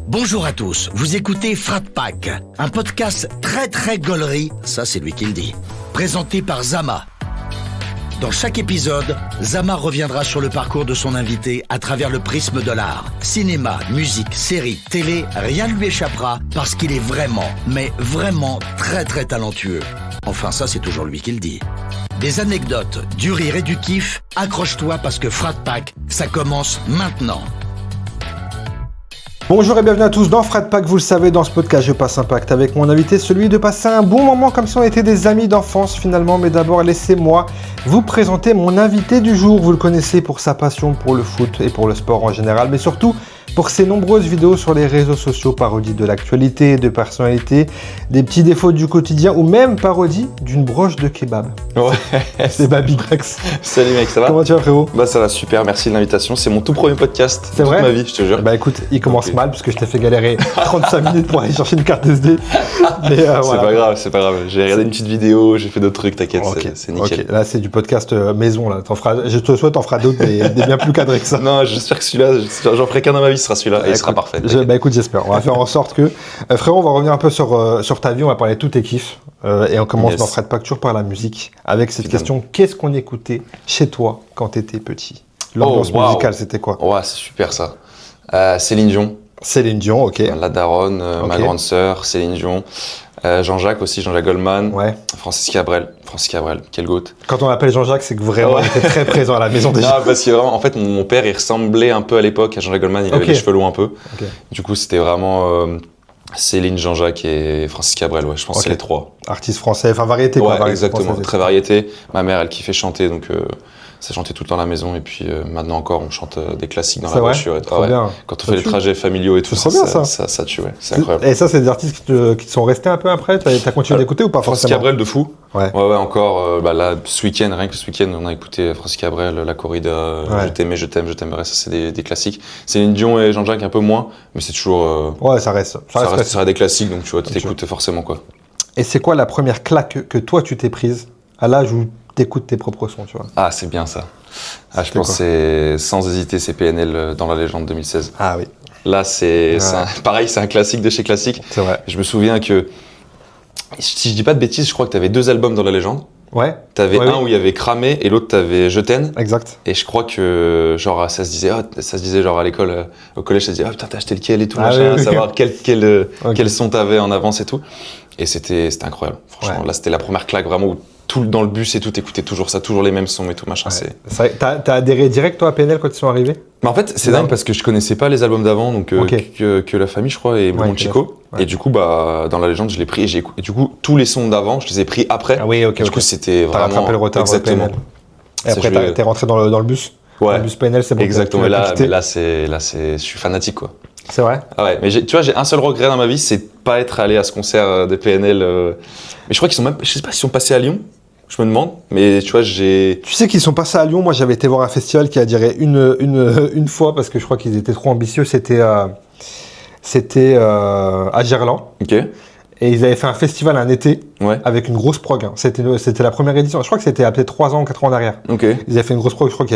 Bonjour à tous, vous écoutez Frat Pack, un podcast très gaulerie, ça c'est lui qui le dit, présenté par Zama. Dans chaque épisode, Zama reviendra sur le parcours de son invité à travers le prisme de l'art. Cinéma, musique, séries, télé, rien ne lui échappera parce qu'il est vraiment, mais vraiment très talentueux. Enfin ça c'est toujours lui qui le dit. Des anecdotes, du rire et du kiff, accroche-toi parce que Frat Pack, ça commence maintenant. Bonjour et bienvenue à tous dans Frat Pack. Vous le savez, dans ce podcast, je passe un pacte avec mon invité, celui de passer un bon moment comme si on était des amis d'enfance finalement. Mais d'abord, laissez-moi vous présenter mon invité du jour. Vous le connaissez pour sa passion pour le foot et pour le sport en général, mais surtout pour ses nombreuses vidéos sur les réseaux sociaux, parodies de l'actualité, de personnalités, des petits défauts du quotidien ou même parodie d'une broche de kebab. Ouais, c'est Baby Grex. Salut mec, ça va? Comment tu vas frérot? Bah ça va super, merci de l'invitation. C'est mon tout premier podcast de toute vrai ma vie, je te jure. Bah écoute, il commence mal parce que je t'ai fait galérer 35 minutes pour aller chercher une carte SD. Mais voilà. C'est pas grave. J'ai regardé une petite vidéo, j'ai fait d'autres trucs, t'inquiète, c'est nickel. Là c'est du podcast maison là. Je te souhaite t'en feras d'autres des bien plus cadrés que ça. Non, j'espère que celui-là, j'en ferai qu'un dans ma vie, ce sera celui-là et il sera parfait. Bah écoute, j'espère. On va faire en sorte que... frérot, on va revenir un peu sur ta vie, on va parler de tous tes kiffs. Et on commence dans Frat Pack toujours par la musique. Avec cette question, qu'est-ce qu'on écoutait chez toi quand t'étais petit? L'ambiance musicale, c'était quoi? Ouais, c'est super ça. Céline Dion. Céline Dion, ok. La daronne, ma grande sœur, Céline Dion. Jean-Jacques aussi, Jean-Jacques Goldman. Ouais. Francis Cabrel, quel goat. Quand on l'appelle Jean-Jacques, c'est que vraiment il était très présent à la maison déjà. Non, parce que vraiment, en fait, mon père, il ressemblait un peu à l'époque à Jean-Jacques Goldman, il avait les cheveux longs un peu. Okay. Du coup, c'était vraiment Céline, Jean-Jacques et Francis Cabrel, ouais, je pense que c'est les trois. Artistes français, enfin variété quoi. Ouais, exactement, très variété. Ma mère, elle kiffait chanter, donc ça chantait tout le temps à la maison. Et puis maintenant encore, on chante des classiques dans la voiture. Ouais. Bien. Quand on fait les trajets familiaux et tout, ça tue, ouais. C'est incroyable. Et ça, c'est des artistes qui te sont restés un peu après? T'as continué d'écouter ou pas forcément? Francis Cabrel de fou. Ouais, encore. Là, ce week-end, rien que ce week-end, on a écouté Francis Cabrel, La Corrida, Je t'aimerais, ça c'est des classiques. Céline Dion et Jean-Jacques un peu moins, mais c'est toujours. Ouais, ça reste des classiques, donc tu vois, tu t'écoutes forcément quoi. Et c'est quoi la première claque que toi tu t'es prise à l'âge où t'écoutes tes propres sons, tu vois? Ah, c'est bien ça. Je pense que c'est sans hésiter, c'est PNL dans la légende 2016. Ah oui. Là, pareil, c'est un classique de chez classique. C'est vrai. Je me souviens que, si je dis pas de bêtises, je crois que t'avais 2 albums dans la légende. Ouais. T'avais un où il y avait Cramé et l'autre t'avais Je t'aime. Exact. Et je crois que genre ça se disait genre à l'école, au collège, ça se disait putain t'as acheté lequel et tout machin, savoir quel son t'avais en avance et tout. Et c'était incroyable. Franchement, là c'était la première claque vraiment où tout dans le bus et tout t'écoutais toujours ça, toujours les mêmes sons et tout machin. Ouais. T'as adhéré direct toi à PNL quand ils sont arrivés? Mais en fait c'est dingue parce que je connaissais pas les albums d'avant, donc que La Famille je crois et Mon Chico. Ouais. Et du coup dans la légende je l'ai pris et du coup tous les sons d'avant je les ai pris après. Ah oui, ok. Du coup c'était vraiment. T'as rattrapé le retard. Exactement. Et après t'es rentré dans le bus. Ouais. Le bus PNL c'est bon. Exactement. Là je suis fanatique quoi. C'est vrai. Ah ouais, mais tu vois, j'ai un seul regret dans ma vie, c'est de pas être allé à ce concert de PNL. Mais je crois qu'ils sont même, je sais pas s'ils sont passés à Lyon. Je me demande, mais tu vois, Tu sais qu'ils sont passés à Lyon. Moi, j'avais été voir un festival qui a duré une fois parce que je crois qu'ils étaient trop ambitieux. C'était à Gerland. Ok. Et ils avaient fait un festival un été avec une grosse prog. Hein. C'était la première édition. Je crois que c'était à peut-être 3 ans ou 4 ans en arrière. Okay. Ils avaient fait une grosse prog. Je crois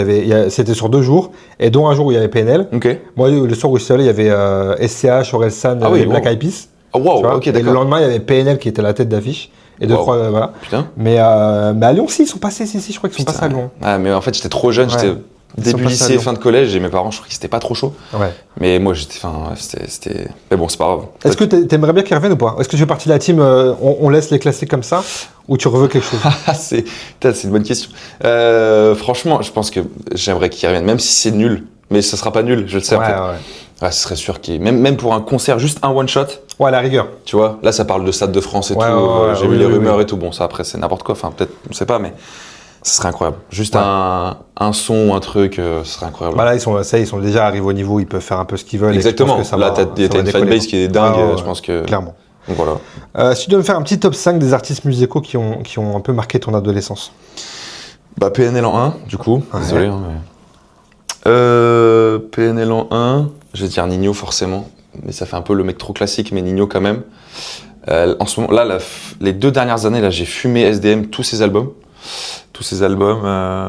c'était sur 2 jours. Et dont un jour où il y avait PNL. Okay. Moi, le soir où je suis allé, il y avait SCH, Orelsan, Black Eyed Peas. Oh, wow, ok, d'accord. Et le lendemain, il y avait PNL qui était la tête d'affiche. Et 2-3, voilà. Putain. Mais à Lyon, si, ils sont passés. Si, je crois qu'ils sont passés à Lyon. Ah, mais en fait, j'étais trop jeune. J'étais début lycée, fin de collège, et mes parents, je crois qu'ils étaient pas trop chauds. Ouais. Mais moi, c'était. Mais bon, c'est pas grave. Est-ce que t'aimerais bien qu'ils reviennent ou pas? Est-ce que tu fais partie de la team, on laisse les classiques comme ça, ou tu reveux quelque chose? C'est une bonne question. Franchement, je pense que j'aimerais qu'ils reviennent, même si c'est nul. Mais ce sera pas nul, je le sais en fait. Ouais, ce serait sûr qu'il même pour un concert, juste un one shot. Ouais, à la rigueur. Tu vois, là, ça parle de Stade de France et tout. J'ai vu les rumeurs et tout. Bon, ça après, c'est n'importe quoi. Enfin, peut-être, on sait pas, mais ce serait incroyable. Juste un son, un truc, ce serait incroyable. Bah là, ils sont déjà arrivés au niveau, ils peuvent faire un peu ce qu'ils veulent. Exactement. Là, t'as une fanbase qui est dingue, je pense que. Clairement. Donc voilà. Si tu dois me faire un petit top 5 des artistes musicaux qui ont un peu marqué ton adolescence. Bah, PNL en 1, du coup. Désolé, hein, mais. PNL en 1, je vais dire Nino forcément, mais ça fait un peu le mec trop classique, mais Nino quand même. En ce moment, là, les 2 dernières années, là, j'ai fumé SDM tous ses albums. tous ses albums.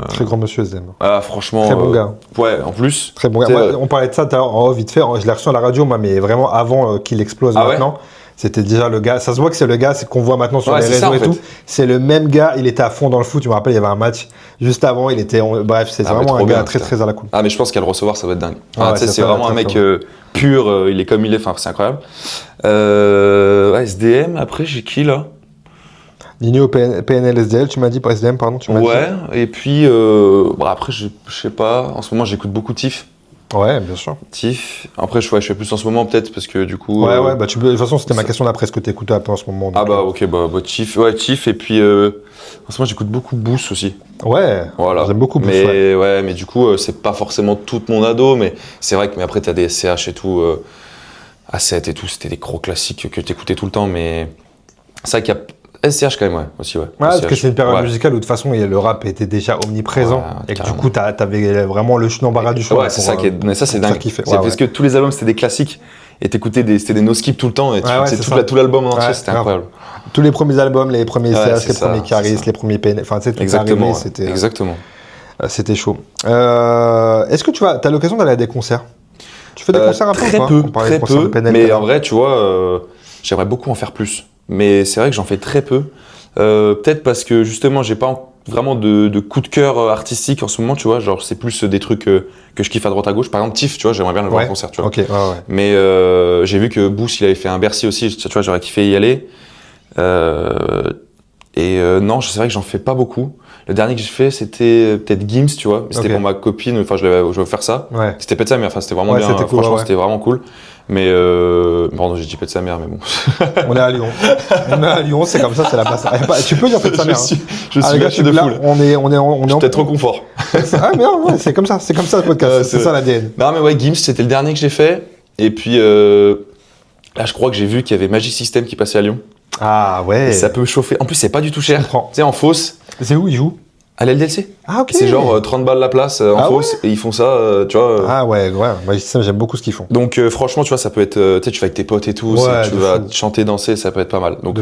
Très grand monsieur SDM. Ah, franchement. Très bon gars. Ouais, en plus. Très bon gars. Moi, on parlait de ça tout à l'heure en off, vite fait. Je l'ai reçu à la radio, moi, mais vraiment avant qu'il explose maintenant. Ouais, c'était déjà le gars. Ça se voit que c'est le gars qu'on voit maintenant sur les réseaux et tout. C'est le même gars. Il était à fond dans le foot. Je me rappelle, il y avait un match juste avant. Il était. Bref, c'est vraiment un gars très à la cool. Ah, mais je pense qu'à le recevoir, ça va être dingue. C'est vraiment un mec pur. Il est comme il est. Enfin, c'est incroyable. SDM. Après, j'ai qui là? Nino, PNL, SDL, tu m'as dit, pas SDM, pardon, tu m'as dit. Et puis, après, je sais pas, en ce moment, j'écoute beaucoup Tiff. Ouais, bien sûr. Tiff. Après, je fais plus en ce moment, peut-être, parce que du coup... Ouais, de toute façon, c'était ma question d'après, ce que tu écoutes un peu en ce moment. Donc, ok, Tiff. Ouais, Tiff, et puis, en ce moment, j'écoute beaucoup Boost aussi. Ouais, voilà. J'aime beaucoup Boost. Mais du coup, c'est pas forcément toute mon ado, mais c'est vrai que après, t'as des SCH et tout, A7 et tout, c'était des gros classiques que t'écoutais tout le temps, mais c'est vrai qu'il y a... SCH quand même, aussi, ouais. Parce que c'est une période musicale où de toute façon le rap était déjà omniprésent et que du coup t'avais vraiment le d'embarras du choix. Ouais, c'est ça qui est, mais ça c'est dingue. Parce que tous les albums c'était des classiques et t'écoutais c'était des no skip tout le temps et tu écoutais tout l'album en entier, c'était incroyable. Tous les premiers albums, les premiers SCH, les premiers Caris, les premiers PN, enfin tu sais tout arrivé, c'était. Exactement. C'était chaud. Est-ce que tu as l'occasion d'aller à des concerts? Tu fais des concerts un peu? Très peu. Mais en vrai, tu vois, j'aimerais beaucoup en faire plus. Mais c'est vrai que j'en fais très peu. Peut-être parce que justement, j'ai pas vraiment de coup de cœur artistique en ce moment, tu vois. Genre, c'est plus des trucs que je kiffe à droite à gauche. Par exemple, Tiff, tu vois, j'aimerais bien le voir en concert, tu vois. Okay, Mais j'ai vu que Boost, il avait fait un Bercy aussi, tu vois, j'aurais kiffé y aller. Non, c'est vrai que j'en fais pas beaucoup. Le dernier que j'ai fait, c'était peut-être Gims, tu vois. C'était pour ma copine, enfin, je vais faire ça. Ouais. C'était Pet sa mère, enfin, c'était vraiment bien. Cool, franchement, c'était vraiment cool. Mais, pardon, j'ai dit Pet sa mère, mais bon. On est à Lyon, c'est comme ça, c'est la base. Tu peux dire Pet sa mère. Je suis gâché de fou. On est peut-être trop confort. Ah, mais non, c'est comme ça le podcast. C'est ça l'ADN. Non, mais ouais, Gims, c'était le dernier que j'ai fait. Et puis, là, je crois que j'ai vu qu'il y avait Magic System qui passait à Lyon. Ah ouais. Et ça peut chauffer. En plus, c'est pas du tout cher. Tu sais, en fosse. C'est où ils jouent? À l'LDLC. Ah ok. C'est genre 30 balles la place en fosse et ils font ça, tu vois. Ah ouais, Magic System, j'aime beaucoup ce qu'ils font. Donc franchement, tu vois, ça peut être, tu sais, tu vas avec tes potes et tout, tu vas chanter, danser, ça peut être pas mal. Donc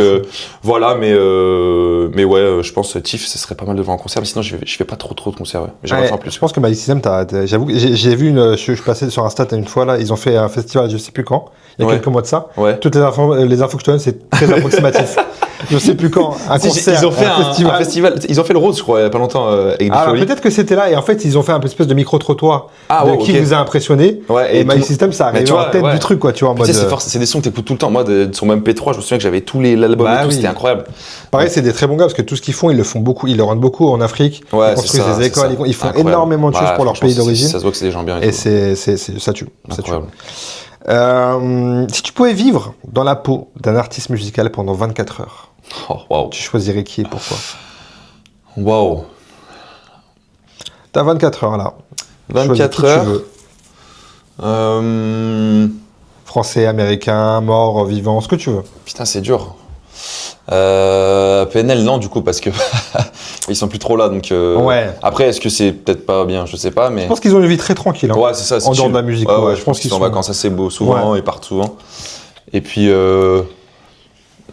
voilà, mais ouais, je pense Tiff, ça serait pas mal de voir en concert. Mais sinon, je fais pas trop de concerts. Ouais. Mais j'aimerais faire plus. Je pense que Magic System, j'avoue, j'ai vu je suis passé sur Insta une fois là, ils ont fait un festival, je sais plus quand, il y a quelques mois de ça. Ouais. Toutes les infos que je te donne, c'est très approximatif. Je sais plus quand, un concert, ils ont fait un festival. Ils ont fait le Rose, je crois, il y a pas longtemps avec des folies. Peut-être que c'était là et en fait ils ont fait un espèce de micro-trottoir qui vous a impressionné. Ouais, et Magic System, ça arrivait en tête du truc, quoi, tu vois. En mode. C'est des sons que t'écoutes tout le temps. Moi, sur mon MP3, je me souviens que j'avais tous les albums et tout, c'était incroyable. Pareil, c'est des très bons gars parce que tout ce qu'ils font, ils le font beaucoup, ils le rendent beaucoup en Afrique. Ils construisent des écoles, ils font énormément de choses pour leur pays d'origine. Ça se voit que c'est des gens bien. Et ça tue. Si tu pouvais vivre dans la peau d'un artiste musical pendant 24 heures, tu choisirais qui et pourquoi? Waouh. T'as 24 heures là. 24 heures. Tu veux. Français, américain, mort, vivant, ce que tu veux. Putain, c'est dur. PNL, non, du coup, parce que ils sont plus trop là. Donc, Après, est-ce que c'est peut-être pas bien? Je sais pas, mais. Je pense qu'ils ont une vie très tranquille. Hein, ouais, c'est ça. En dehors de la musique. Je pense qu'ils sont en vacances assez beaux souvent, ils partent souvent. Et puis.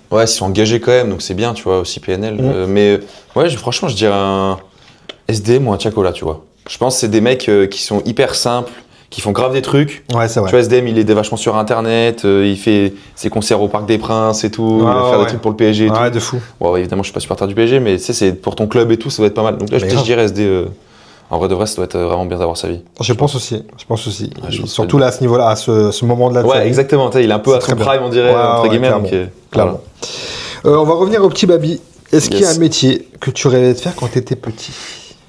Ouais, ils sont engagés quand même, donc c'est bien, tu vois, aussi PNL. Mais ouais, franchement, je dirais un SDM ou un Tiakola, tu vois. Je pense que c'est des mecs qui sont hyper simples, qui font grave des trucs. Ouais, c'est vrai. Tu vois, SDM, il est vachement sur Internet, il fait ses concerts au Parc des Princes et tout, il va faire des trucs pour le PSG et tout. Ouais, de fou. Bon, évidemment, je suis pas supporter du PSG, mais tu sais, c'est pour ton club et tout, ça doit être pas mal. Donc là, je dirais SD. En vrai de vrai, ça doit être vraiment bien d'avoir sa vie. Je pense aussi. Ouais, surtout là, à ce niveau-là, à ce moment de la vie. Ouais, exactement. Il est un peu à son prime, on dirait, entre guillemets. Clairement. On va revenir au petit Babi. Est-ce qu'il y a un métier que tu rêvais de faire quand tu étais petit?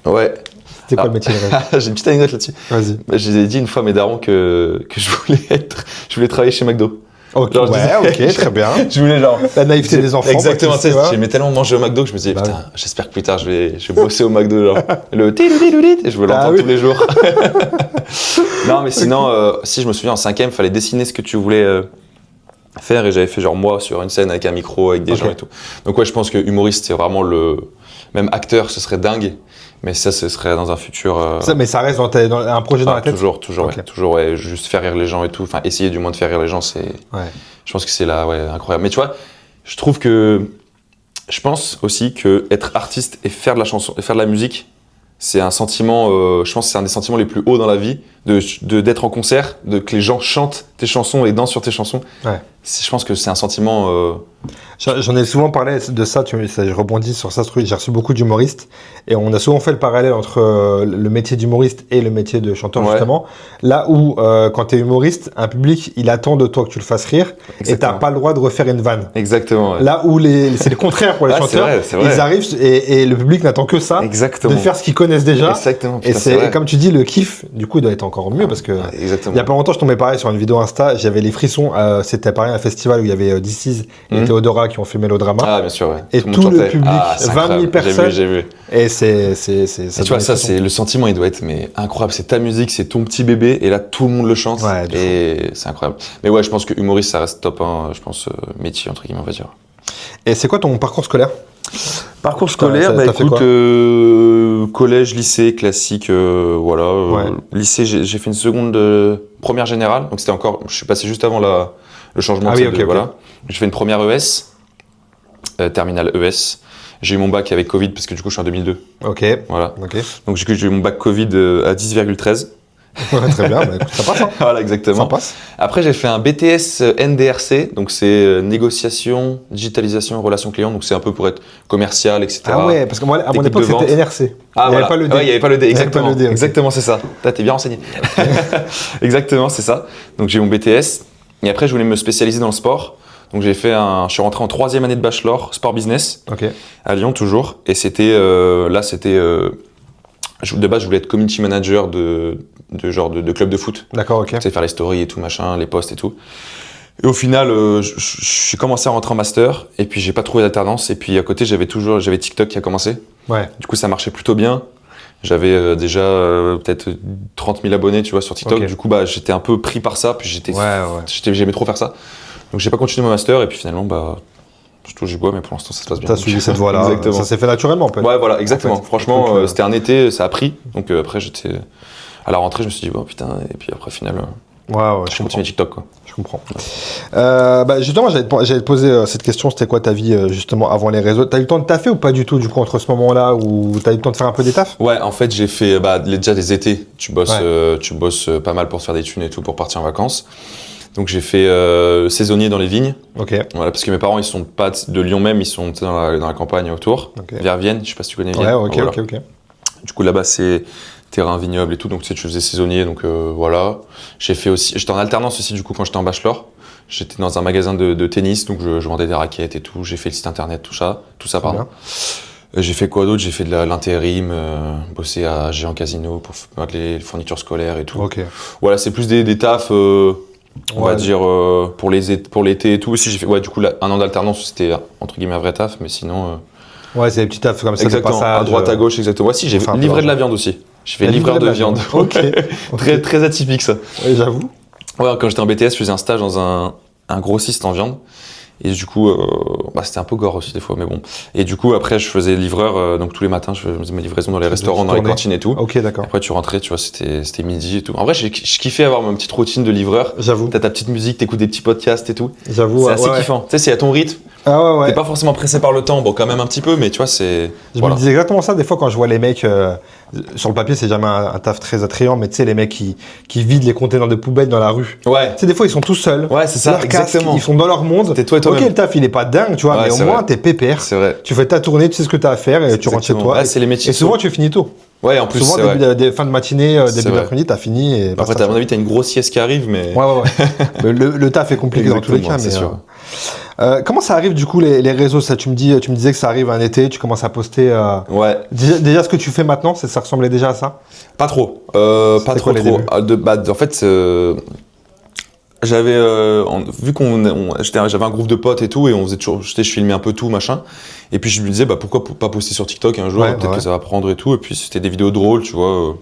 Ouais. C'était quoi le métier de rêve? J'ai une petite anecdote là-dessus. Vas-y. J'ai dit une fois à mes darons que je voulais travailler chez McDo. Ok, genre, très bien. Je voulais genre... La naïveté des enfants. Exactement, tu sais, j'aimais tellement manger au McDo que je me disais, putain, j'espère que plus tard je vais bosser au McDo, genre. Le tiloudiloudit, et je veux l'entendre tous les jours. Non, mais sinon, si je me souviens, en 5e, il fallait dessiner ce que tu voulais faire, et j'avais fait genre moi sur une scène avec un micro, avec des gens et tout. Donc ouais, je pense que humoriste, c'est vraiment même acteur, ce serait dingue. Mais ça, ce serait dans un futur. Mais ça reste dans un projet dans la tête. Toujours, juste faire rire les gens et tout. Enfin, essayer du moins de faire rire les gens, c'est. Ouais. Je pense que c'est là, incroyable. Mais tu vois, je trouve que Je pense aussi que être artiste et faire de la chanson, et faire de la musique, c'est un sentiment, je pense que c'est un des sentiments les plus hauts dans la vie, d'être en concert, que les gens chantent tes chansons et dansent sur tes chansons. Ouais. Je pense que c'est un sentiment... J'en ai souvent parlé de ça, je rebondis sur ça, j'ai reçu beaucoup d'humoristes et on a souvent fait le parallèle entre le métier d'humoriste et le métier de chanteur justement. Là où quand tu es humoriste, un public il attend de toi que tu le fasses rire. Exactement. Et tu n'as pas le droit de refaire une vanne. Exactement. Ouais. Là où c'est le contraire pour les chanteurs, c'est vrai. Ils arrivent et le public n'attend que ça, Exactement. de faire ce qu'ils connaissent déjà. Exactement. Putain, et comme tu dis, le kiff du coup doit être encore mieux parce que il y a pas longtemps je tombais pareil sur une vidéo Insta, j'avais les frissons, c'était pareil un festival où il y avait This Is et Théodora qui ont fait Mélodrama. Ah bien sûr, ouais. Et tout le public, 20 000 personnes. J'ai vu. Et c'est tu vois, ça, c'est le sentiment, il doit être incroyable. C'est ta musique, c'est ton petit bébé, et là, tout le monde le chante. Ouais, et c'est incroyable. Mais ouais, je pense que humoriste, ça reste top 1, je pense, métier, entre guillemets, on va dire. Et c'est quoi ton parcours scolaire ? Parcours scolaire, écoute, collège, lycée, classique, voilà. Lycée, j'ai fait une seconde première générale, donc c'était encore, je suis passé juste avant le changement. Ah oui, ok. Voilà. J'ai fait une première ES, terminale ES. J'ai eu mon bac avec Covid parce que du coup je suis en 2002. Ok. Voilà. Okay. Donc j'ai eu mon bac Covid à 10,13. Très bien, écoute, ça passe. Hein. Voilà, exactement. Ça passe. Après j'ai fait un BTS NDRC, donc c'est négociation, digitalisation, relations clients, donc c'est un peu pour être commercial, etc. Ah ouais, parce que moi à mon époque c'était NRC. Ah, il n'y avait pas le D. Ouais, il n'y avait pas le D, exactement. Le D, okay. Exactement, c'est ça. T'es bien renseigné. Exactement, c'est ça. Donc j'ai eu mon BTS, et après je voulais me spécialiser dans le sport. Donc je suis rentré en 3e année de bachelor sport business à Lyon toujours, et c'était de base je voulais être community manager de club de foot. D'accord, ok. Tu sais, faire les stories et tout machin, les posts et tout. Et au final, j'ai commencé à rentrer en master, et puis j'ai pas trouvé d'alternance, et puis à côté j'avais TikTok qui a commencé. Ouais. Du coup ça marchait plutôt bien. J'avais déjà peut-être 30 000 abonnés, tu vois, sur TikTok. Du coup j'étais un peu pris par ça, puis j'aimais trop faire ça. Donc j'ai pas continué mon master et puis finalement je touche du bois mais pour l'instant ça se passe bien. T'as suivi cette voie-là. Exactement. Ça s'est fait naturellement en fait. Ouais voilà exactement. En fait. Franchement c'était un été, ça a pris. Donc après j'étais à la rentrée je me suis dit bon putain et puis après finalement je continue TikTok quoi. Je comprends. Justement j'allais te poser cette question, c'était quoi ta vie justement avant les réseaux? T'as eu le temps de taffer ou pas du tout du coup entre ce moment-là où t'as eu le temps de faire un peu des tafs? Ouais en fait j'ai fait déjà des étés, tu bosses pas mal pour te faire des thunes et tout pour partir en vacances. Donc j'ai fait saisonnier dans les vignes. Ok. Voilà, parce que mes parents ils sont pas de Lyon même, ils sont dans la campagne autour, vers Vienne. Je sais pas si tu connais Vienne. Ouais, ok. Du coup là-bas c'est terrain vignoble et tout, donc tu sais tu faisais saisonnier, donc voilà. J'étais en alternance aussi du coup quand j'étais en bachelor. J'étais dans un magasin de tennis, donc je vendais des raquettes et tout. J'ai fait le site internet, tout ça pardon. J'ai fait quoi d'autre? J'ai fait de l'intérim, bossé à Géant Casino pour mettre les fournitures scolaires et tout. Ok. Voilà, c'est plus des tafs. On va dire pour l'été et tout. Aussi, j'ai fait du coup un an d'alternance, c'était entre guillemets un vrai taf, mais sinon. Ouais, c'est des petits tafs comme ça. Exactement. À droite, à gauche, exactement. Ouais, si, j'ai livré de la viande aussi. J'ai fait livreur de viande. Ok. Très très atypique ça. Ouais, j'avoue. Ouais, quand j'étais en BTS, je faisais un stage dans un grossiste en viande. Et du coup, c'était un peu gore aussi des fois, mais bon. Et du coup, après, je faisais livreur, donc tous les matins, je faisais mes livraisons dans les restaurants, dans les cantines et tout. Ok, d'accord. Après, tu rentrais, tu vois, c'était midi et tout. En vrai, je kiffais avoir ma petite routine de livreur. J'avoue. T'as ta petite musique, t'écoutes des petits podcasts et tout. J'avoue. C'est assez kiffant. Tu sais, c'est à ton rythme. Ah ouais. T'es pas forcément pressé par le temps, bon, quand même un petit peu, mais tu vois, c'est. Me disais exactement ça des fois quand je vois les mecs. Sur le papier, c'est jamais un taf très attrayant, mais tu sais, les mecs qui vident les containers de poubelles dans la rue. Ouais. Tu sais, des fois, ils sont tout seuls. Ouais, c'est ça, exactement. Casque, ils sont dans leur monde. T'es toi et toi. Ok, le taf, il est pas dingue, tu vois, mais au moins, t'es pépère. C'est vrai. Tu fais ta tournée, tu sais ce que t'as à faire et tu rentres chez toi. Ouais, c'est les métiers. Et souvent, tu finis tôt. Ouais, en plus, souvent, des fins de matinée, début d'après-midi, t'as fini. Et en fait, à mon avis, t'as une grosse sieste qui arrive, mais. Ouais. le taf est compliqué dans tous les cas, mais. C'est sûr. Comment ça arrive du coup les réseaux ça, tu me disais que ça arrive un été, tu commences à poster. Ouais. Déjà ce que tu fais maintenant, ça ressemblait déjà à ça? Pas trop. Pas trop. En fait, j'avais vu j'avais un groupe de potes et tout et on faisait toujours, je filmais un peu tout machin. Et puis je me disais pourquoi pas poster sur TikTok un jour, peut-être que ça va prendre et tout. Et puis c'était des vidéos drôles, tu vois.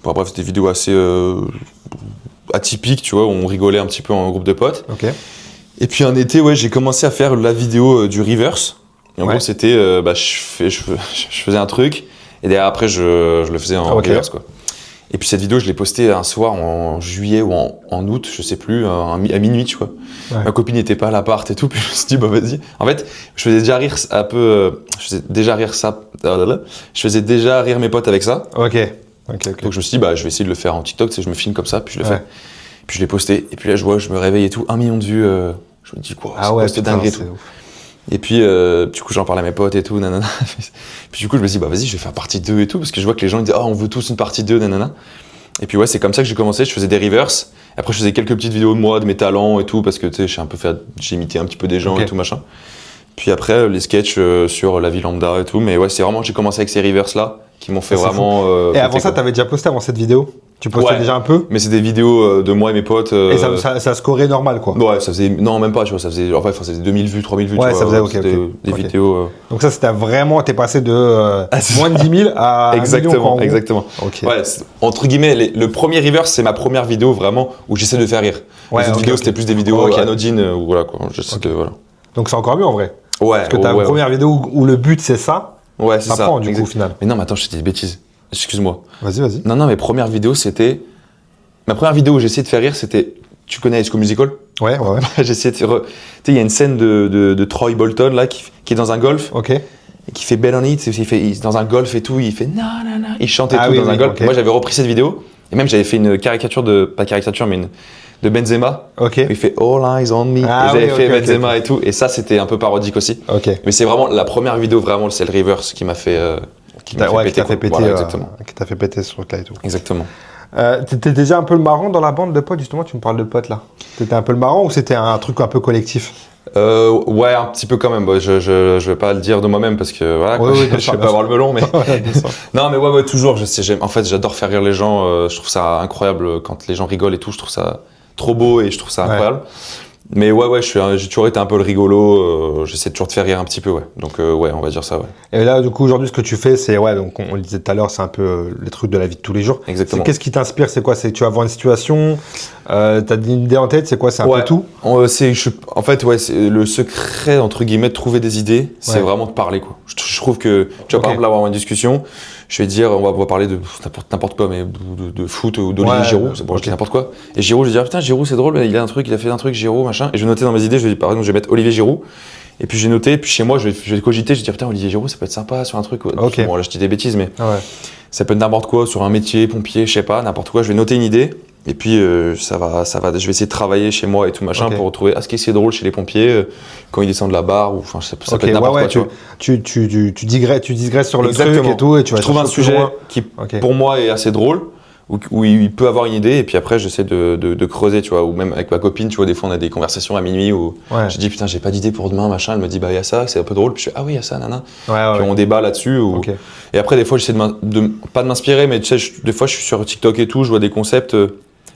Bref, c'était des vidéos assez atypiques, tu vois, où on rigolait un petit peu en groupe de potes. Ok. Et puis un été, j'ai commencé à faire la vidéo du reverse. Et en gros, c'était, je faisais un truc, et derrière après, je le faisais en reverse, quoi. Et puis cette vidéo, je l'ai postée un soir en juillet ou en août, je sais plus, à minuit, tu vois. Ouais. Ma copine n'était pas à l'appart et tout, puis je me suis dit, bah vas-y. En fait, je faisais déjà rire un peu, je faisais déjà rire mes potes avec ça. Ok. Donc je me suis dit, bah je vais essayer de le faire en TikTok, tu sais, je me filme comme ça, puis je le fais. Puis je l'ai posté, et puis là je me réveille et tout, 1 million de vues, je me dis quoi, c'est dingue et tout. Et puis du coup j'en parlais à mes potes et tout, nanana. Puis du coup je me suis dit, bah vas-y, je vais faire partie 2 et tout, parce que je vois que les gens ils disent, on veut tous une partie 2, nanana. Et puis ouais, c'est comme ça que j'ai commencé, je faisais des reverse. Après je faisais quelques petites vidéos de moi, de mes talents et tout, parce que tu sais, j'ai imité un petit peu des gens et tout machin. Puis après les sketchs sur la vie lambda et tout, mais ouais, c'est vraiment, j'ai commencé avec ces reverse là, qui m'ont fait vraiment... et avant ça, t'avais déjà posté avant cette vidéo? Tu postais déjà un peu? Mais c'est des vidéos de moi et mes potes. Et ça scorait normal, quoi? Ouais, ça faisait... Non, même pas, tu vois, ça faisait 2000 vues, 3000 vues, ouais, tu vois. Ça faisait, des vidéos... Donc ça, c'était vraiment... T'es passé de moins de 10 000 à 1 million, exactement. Ouais, entre guillemets, le premier reverse, c'est ma première vidéo, vraiment, où j'essaie de faire rire. Les autres vidéos, c'était plus des vidéos anodines, où voilà, quoi. Voilà. Donc c'est encore mieux, en vrai? Ouais. Parce que ta première vidéo où le but, c'est ça. Ouais, c'est ça. Prend, du coup, au final. Mais non, mais attends, je t'ai dit des bêtises. Excuse-moi. Vas-y. Non, mes premières vidéos, c'était... Ma première vidéo où j'ai essayé de faire rire, c'était... Tu connais High School Musical? Ouais. J'ai essayé de... Tu sais, il y a une scène de Troy Bolton, là, qui est dans un golf. Ok. Et qui fait Bet on It, il dans un golf et tout, il fait non. Il chante et tout dans un golf. Okay. Moi, j'avais repris cette vidéo. Et même, j'avais fait une caricature pas caricature, mais de Benzema. Ok. Il fait All Eyes on Me. Et j'avais fait Benzema et tout. Et ça, c'était un peu parodique aussi. Ok. Mais c'est vraiment la première vidéo, vraiment, c'est le reverse qui m'a fait... qui t'a fait péter. Voilà, exactement. Qui t'a fait péter ce truc-là et tout. Exactement. T'étais déjà un peu le marrant dans la bande de potes, justement, tu me parles de potes là. T'étais un peu le marrant ou c'était un truc un peu collectif? Ouais, un petit peu quand même. Bon, je vais pas le dire de moi-même parce que voilà, je vais pas avoir le melon, mais non, mais ouais, toujours. En fait, j'adore faire rire les gens. Je trouve ça incroyable quand les gens rigolent et tout. Je trouve ça trop beau et je trouve ça incroyable. Mais ouais, j'ai toujours été un peu le rigolo. J'essaie toujours de faire rire un petit peu, ouais. Donc ouais, on va dire ça, ouais. Et là, du coup, aujourd'hui, ce que tu fais, c'est donc on le disait tout à l'heure, c'est un peu les trucs de la vie de tous les jours. Exactement. Qu'est-ce qui t'inspire? C'est quoi? C'est que tu vas voir une situation, t'as une idée en tête, c'est quoi? C'est un peu tout? En fait, ouais, c'est le secret entre guillemets de trouver des idées, c'est vraiment de parler, quoi. Je trouve que tu vas par exemple avoir une discussion. Je vais dire, on va parler de n'importe quoi, mais de foot ou d'Olivier Giroud, c'est pour dire n'importe quoi. Et Giroud, je vais dire, putain, Giroud, c'est drôle, il a fait un truc, Giroud, machin. Et je vais noter dans mes idées, par exemple, je vais mettre Olivier Giroud. Et puis j'ai noté, puis chez moi, je vais cogiter, je vais dire, putain, Olivier Giroud, ça peut être sympa sur un truc. Okay. Bon, là, je dis des bêtises, mais ça peut être n'importe quoi, sur un métier, pompier, je sais pas, n'importe quoi. Je vais noter une idée. Et puis ça va, je vais essayer de travailler chez moi et tout machin pour retrouver ce qui est drôle chez les pompiers quand ils descendent la barre ou enfin ça peut être n'importe quoi. Tu digresses sur le truc et tout et tu vas trouver un sujet qui pour moi est assez drôle où il peut avoir une idée et puis après j'essaie de creuser, tu vois, ou même avec ma copine, tu vois, des fois on a des conversations à minuit où je dis putain j'ai pas d'idée pour demain machin, elle me dit bah il y a ça, c'est un peu drôle, puis je fais ah oui il y a ça nana, puis on débat là-dessus et après des fois j'essaie pas de m'inspirer mais tu sais des fois je suis sur TikTok et tout, je vois des concepts.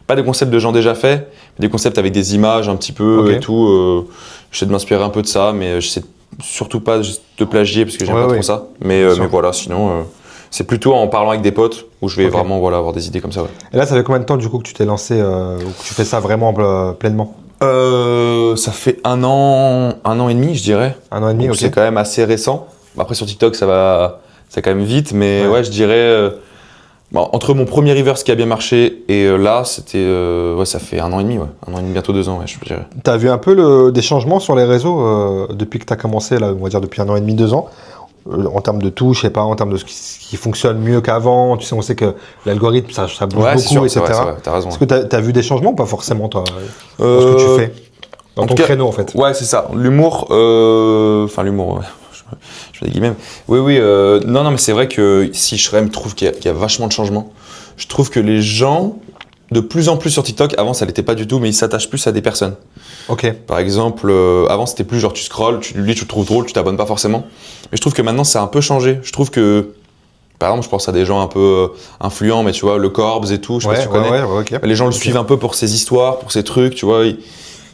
Pas des concepts de gens déjà faits, mais des concepts avec des images un petit peu et tout. J'essaie de m'inspirer un peu de ça, mais j'essaie surtout pas de plagier parce que j'aime pas trop ça. Mais voilà, sinon, c'est plutôt en parlant avec des potes où je vais vraiment avoir des idées comme ça. Ouais. Et là, ça fait combien de temps du coup que tu t'es lancé, ou que tu fais ça vraiment pleinement? Ça fait un an et demi, je dirais. 1 an et demi, C'est quand même assez récent. Après sur TikTok, ça quand même vite, mais ouais je dirais. Entre mon premier reverse qui a bien marché et là, c'était ça fait 1 an et demi, 1 an et demi, bientôt 2 ans, je dirais. T'as vu un peu des changements sur les réseaux depuis que t'as commencé, là, on va dire depuis 1 an et demi, 2 ans, en termes de touches, je sais pas, en termes de ce qui fonctionne mieux qu'avant. Tu sais, on sait que l'algorithme, ça bouge beaucoup, etc. C'est vrai, t'as raison. Est-ce que t'as vu des changements ou pas forcément, toi, dans ce que tu fais, dans ton créneau, en fait? Ouais, c'est ça. L'humour, l'humour. Je fais des guillemets. Oui. Non, mais c'est vrai que si je trouve qu'il y a vachement de changements. Je trouve que les gens, de plus en plus sur TikTok, avant ça l'était pas du tout, mais ils s'attachent plus à des personnes. Ok. Par exemple, avant c'était plus genre tu scrolles, tu le trouves drôle, tu t'abonnes pas forcément. Mais je trouve que maintenant ça a un peu changé. Je trouve que, par exemple, je pense à des gens un peu influents, mais tu vois, le Corbs et tout, je sais pas si tu connais. Okay. Les gens le suivent un peu pour ses histoires, pour ses trucs, tu vois.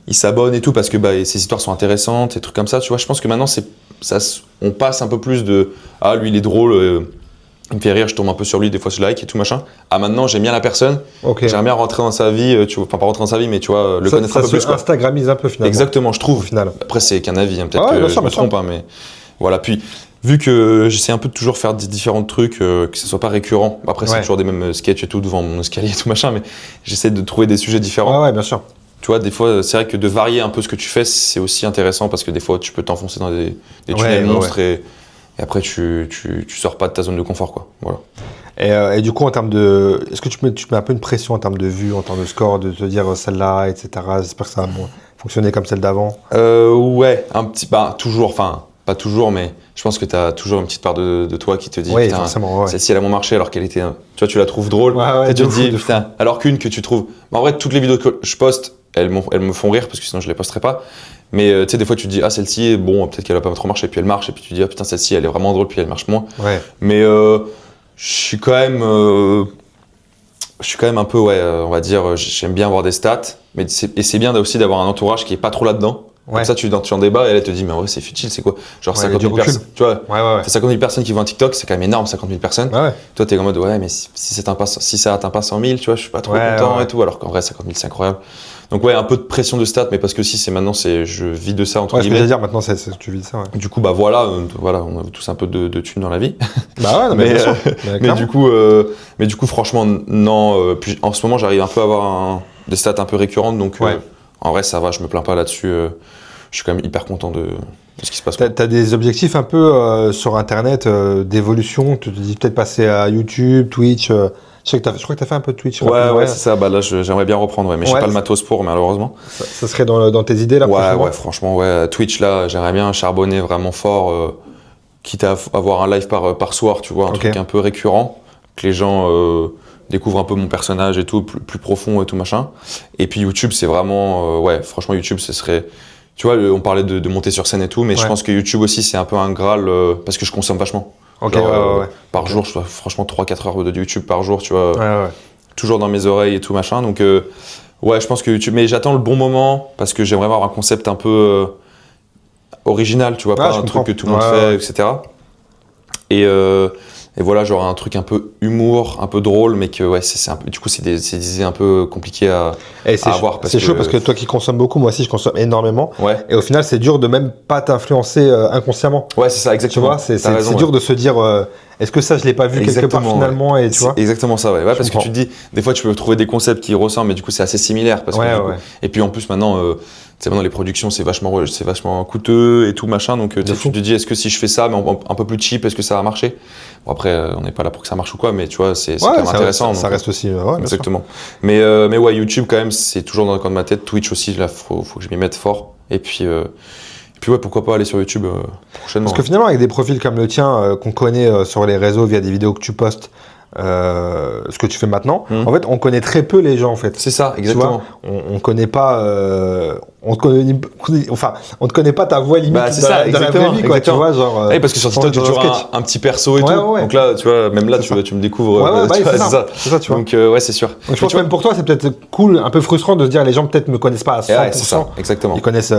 Ils s'abonnent et tout parce que ces histoires sont intéressantes et trucs comme ça, tu vois. Je pense que maintenant on passe un peu plus de lui il est drôle, il me fait rire, je tombe un peu sur lui, des fois je like et tout machin. Maintenant j'aime bien la personne, j'aime bien rentrer dans sa vie, tu vois, enfin pas rentrer dans sa vie mais tu vois, connaître un peu plus. Ça Instagramise un peu finalement. Exactement, je trouve. Au final. Après c'est qu'un avis, peut-être que je me trompe, mais voilà. Puis vu que j'essaie un peu de toujours faire différents trucs, que ce soit pas récurrent. Après, c'est toujours des mêmes sketchs et tout devant mon escalier et tout machin, mais j'essaie de trouver des sujets différents. Ouais, bien sûr. Tu vois, des fois, c'est vrai que de varier un peu ce que tu fais, c'est aussi intéressant parce que des fois, tu peux t'enfoncer dans des tunnels monstres et après, tu sors pas de ta zone de confort, quoi. Voilà. Et du coup, en termes de. Est-ce que tu mets un peu une pression en termes de vues, en termes de score, de te dire celle-là, etc. J'espère que ça va fonctionner comme celle d'avant. Ouais, un petit. Bah, toujours, enfin, pas toujours, mais je pense que tu as toujours une petite part de toi qui te dit oui, forcément, celle-ci elle a moins marché alors qu'elle était. Tu vois, tu la trouves drôle. Et tu te dis, putain, alors qu'une que tu trouves. Bah, en vrai, toutes les vidéos que je poste, elles me font rire parce que sinon je les posterais pas. Mais tu sais, des fois tu te dis, ah, celle-ci, bon, peut-être qu'elle va pas trop marcher, puis elle marche, et puis tu te dis, ah, putain, celle-ci elle est vraiment drôle, puis elle marche moins. Ouais. Mais je suis quand même un peu, on va dire, j'aime bien avoir des stats, mais c'est bien aussi d'avoir un entourage qui est pas trop là-dedans. Comme ça, tu en débat et elle te dit, mais en vrai, c'est futile, c'est quoi? Genre 50 000 personnes. Tu vois, t'as 50 000 personnes qui vont un TikTok, c'est quand même énorme, 50 000 personnes. Toi, t'es en mode, ouais, mais si ça atteint pas 100 000, tu vois, je suis pas trop content et tout, alors qu'en vrai, 50 000, c'est incroyable. Donc, ouais, un peu de pression de stats, mais parce que si je vis de ça, entre guillemets. Ce que je veux dire, maintenant, c'est tu vis de ça, ouais. Du coup, bah voilà, on a tous un peu de thunes dans la vie. Bah ouais, non, mais bien sûr. Mais du coup, franchement, non. Puis en ce moment, j'arrive un peu à avoir des stats un peu récurrentes, donc en vrai, ça va, je me plains pas là-dessus. Je suis quand même hyper content de ce qui se passe. T'as des objectifs un peu sur Internet d'évolution. Tu te dis peut-être passer à YouTube, Twitch. Je crois que t'as fait un peu de Twitch. Ouais, c'est ça. Bah là, j'aimerais bien reprendre, mais j'ai pas le matos pour, malheureusement. Ça serait dans tes idées là. Ouais, franchement, Twitch là, j'aimerais bien charbonner vraiment fort, quitte à avoir un live par soir, tu vois, un truc un peu récurrent, que les gens découvrent un peu mon personnage et tout, plus profond et tout machin. Et puis YouTube, c'est vraiment, franchement, YouTube, ce serait. Tu vois, on parlait de monter sur scène et tout, mais je pense que YouTube aussi, c'est un peu un Graal parce que je consomme vachement. Par jour, je fais franchement 3-4 heures de YouTube par jour, tu vois. Toujours dans mes oreilles et tout machin. Donc, je pense que YouTube. Mais j'attends le bon moment parce que j'aimerais avoir un concept un peu original, tu vois, pas un truc que tout le monde fait, etc. Et voilà, genre un truc un peu humour, un peu drôle, mais que c'est un peu, du coup c'est des idées un peu compliquées à avoir. C'est chaud parce que toi qui consommes beaucoup, moi aussi je consomme énormément. Ouais. Et au final c'est dur de même pas t'influencer inconsciemment. Ouais, c'est ça, exactement. Tu vois, c'est dur de se dire est-ce que ça je l'ai pas vu quelque part finalement et tu vois. Exactement ça, ouais. Parce que tu te dis, des fois tu peux trouver des concepts qui ressemblent, mais du coup c'est assez similaire parce que et puis en plus maintenant. Maintenant les productions c'est vachement coûteux et tout machin, donc tu te dis est-ce que si je fais ça mais un peu plus cheap, est-ce que ça va marcher? Bon, après on n'est pas là pour que ça marche ou quoi, mais tu vois c'est quand même intéressant. Ça reste aussi exactement. Mais YouTube quand même c'est toujours dans le coin de ma tête. Twitch aussi là faut que je m'y mette fort et puis pourquoi pas aller sur YouTube prochainement. Parce que finalement avec des profils comme le tien qu'on connaît sur les réseaux via des vidéos que tu postes. Ce que tu fais maintenant, en fait, on connaît très peu les gens en fait. C'est ça, exactement. Tu vois, on connaît pas, on te connaît pas ta voix limite dans la vraie vie, quoi. Tu vois, genre. Parce que sur TikTok, tu as toujours un petit perso et tout. Donc là, tu vois, même là, tu me découvres. C'est ça, tu vois. Donc c'est sûr. Donc, je pense que même pour toi, c'est peut-être cool, un peu frustrant de se dire les gens peut-être me connaissent pas à 100%. C'est ça, exactement. Ils connaissent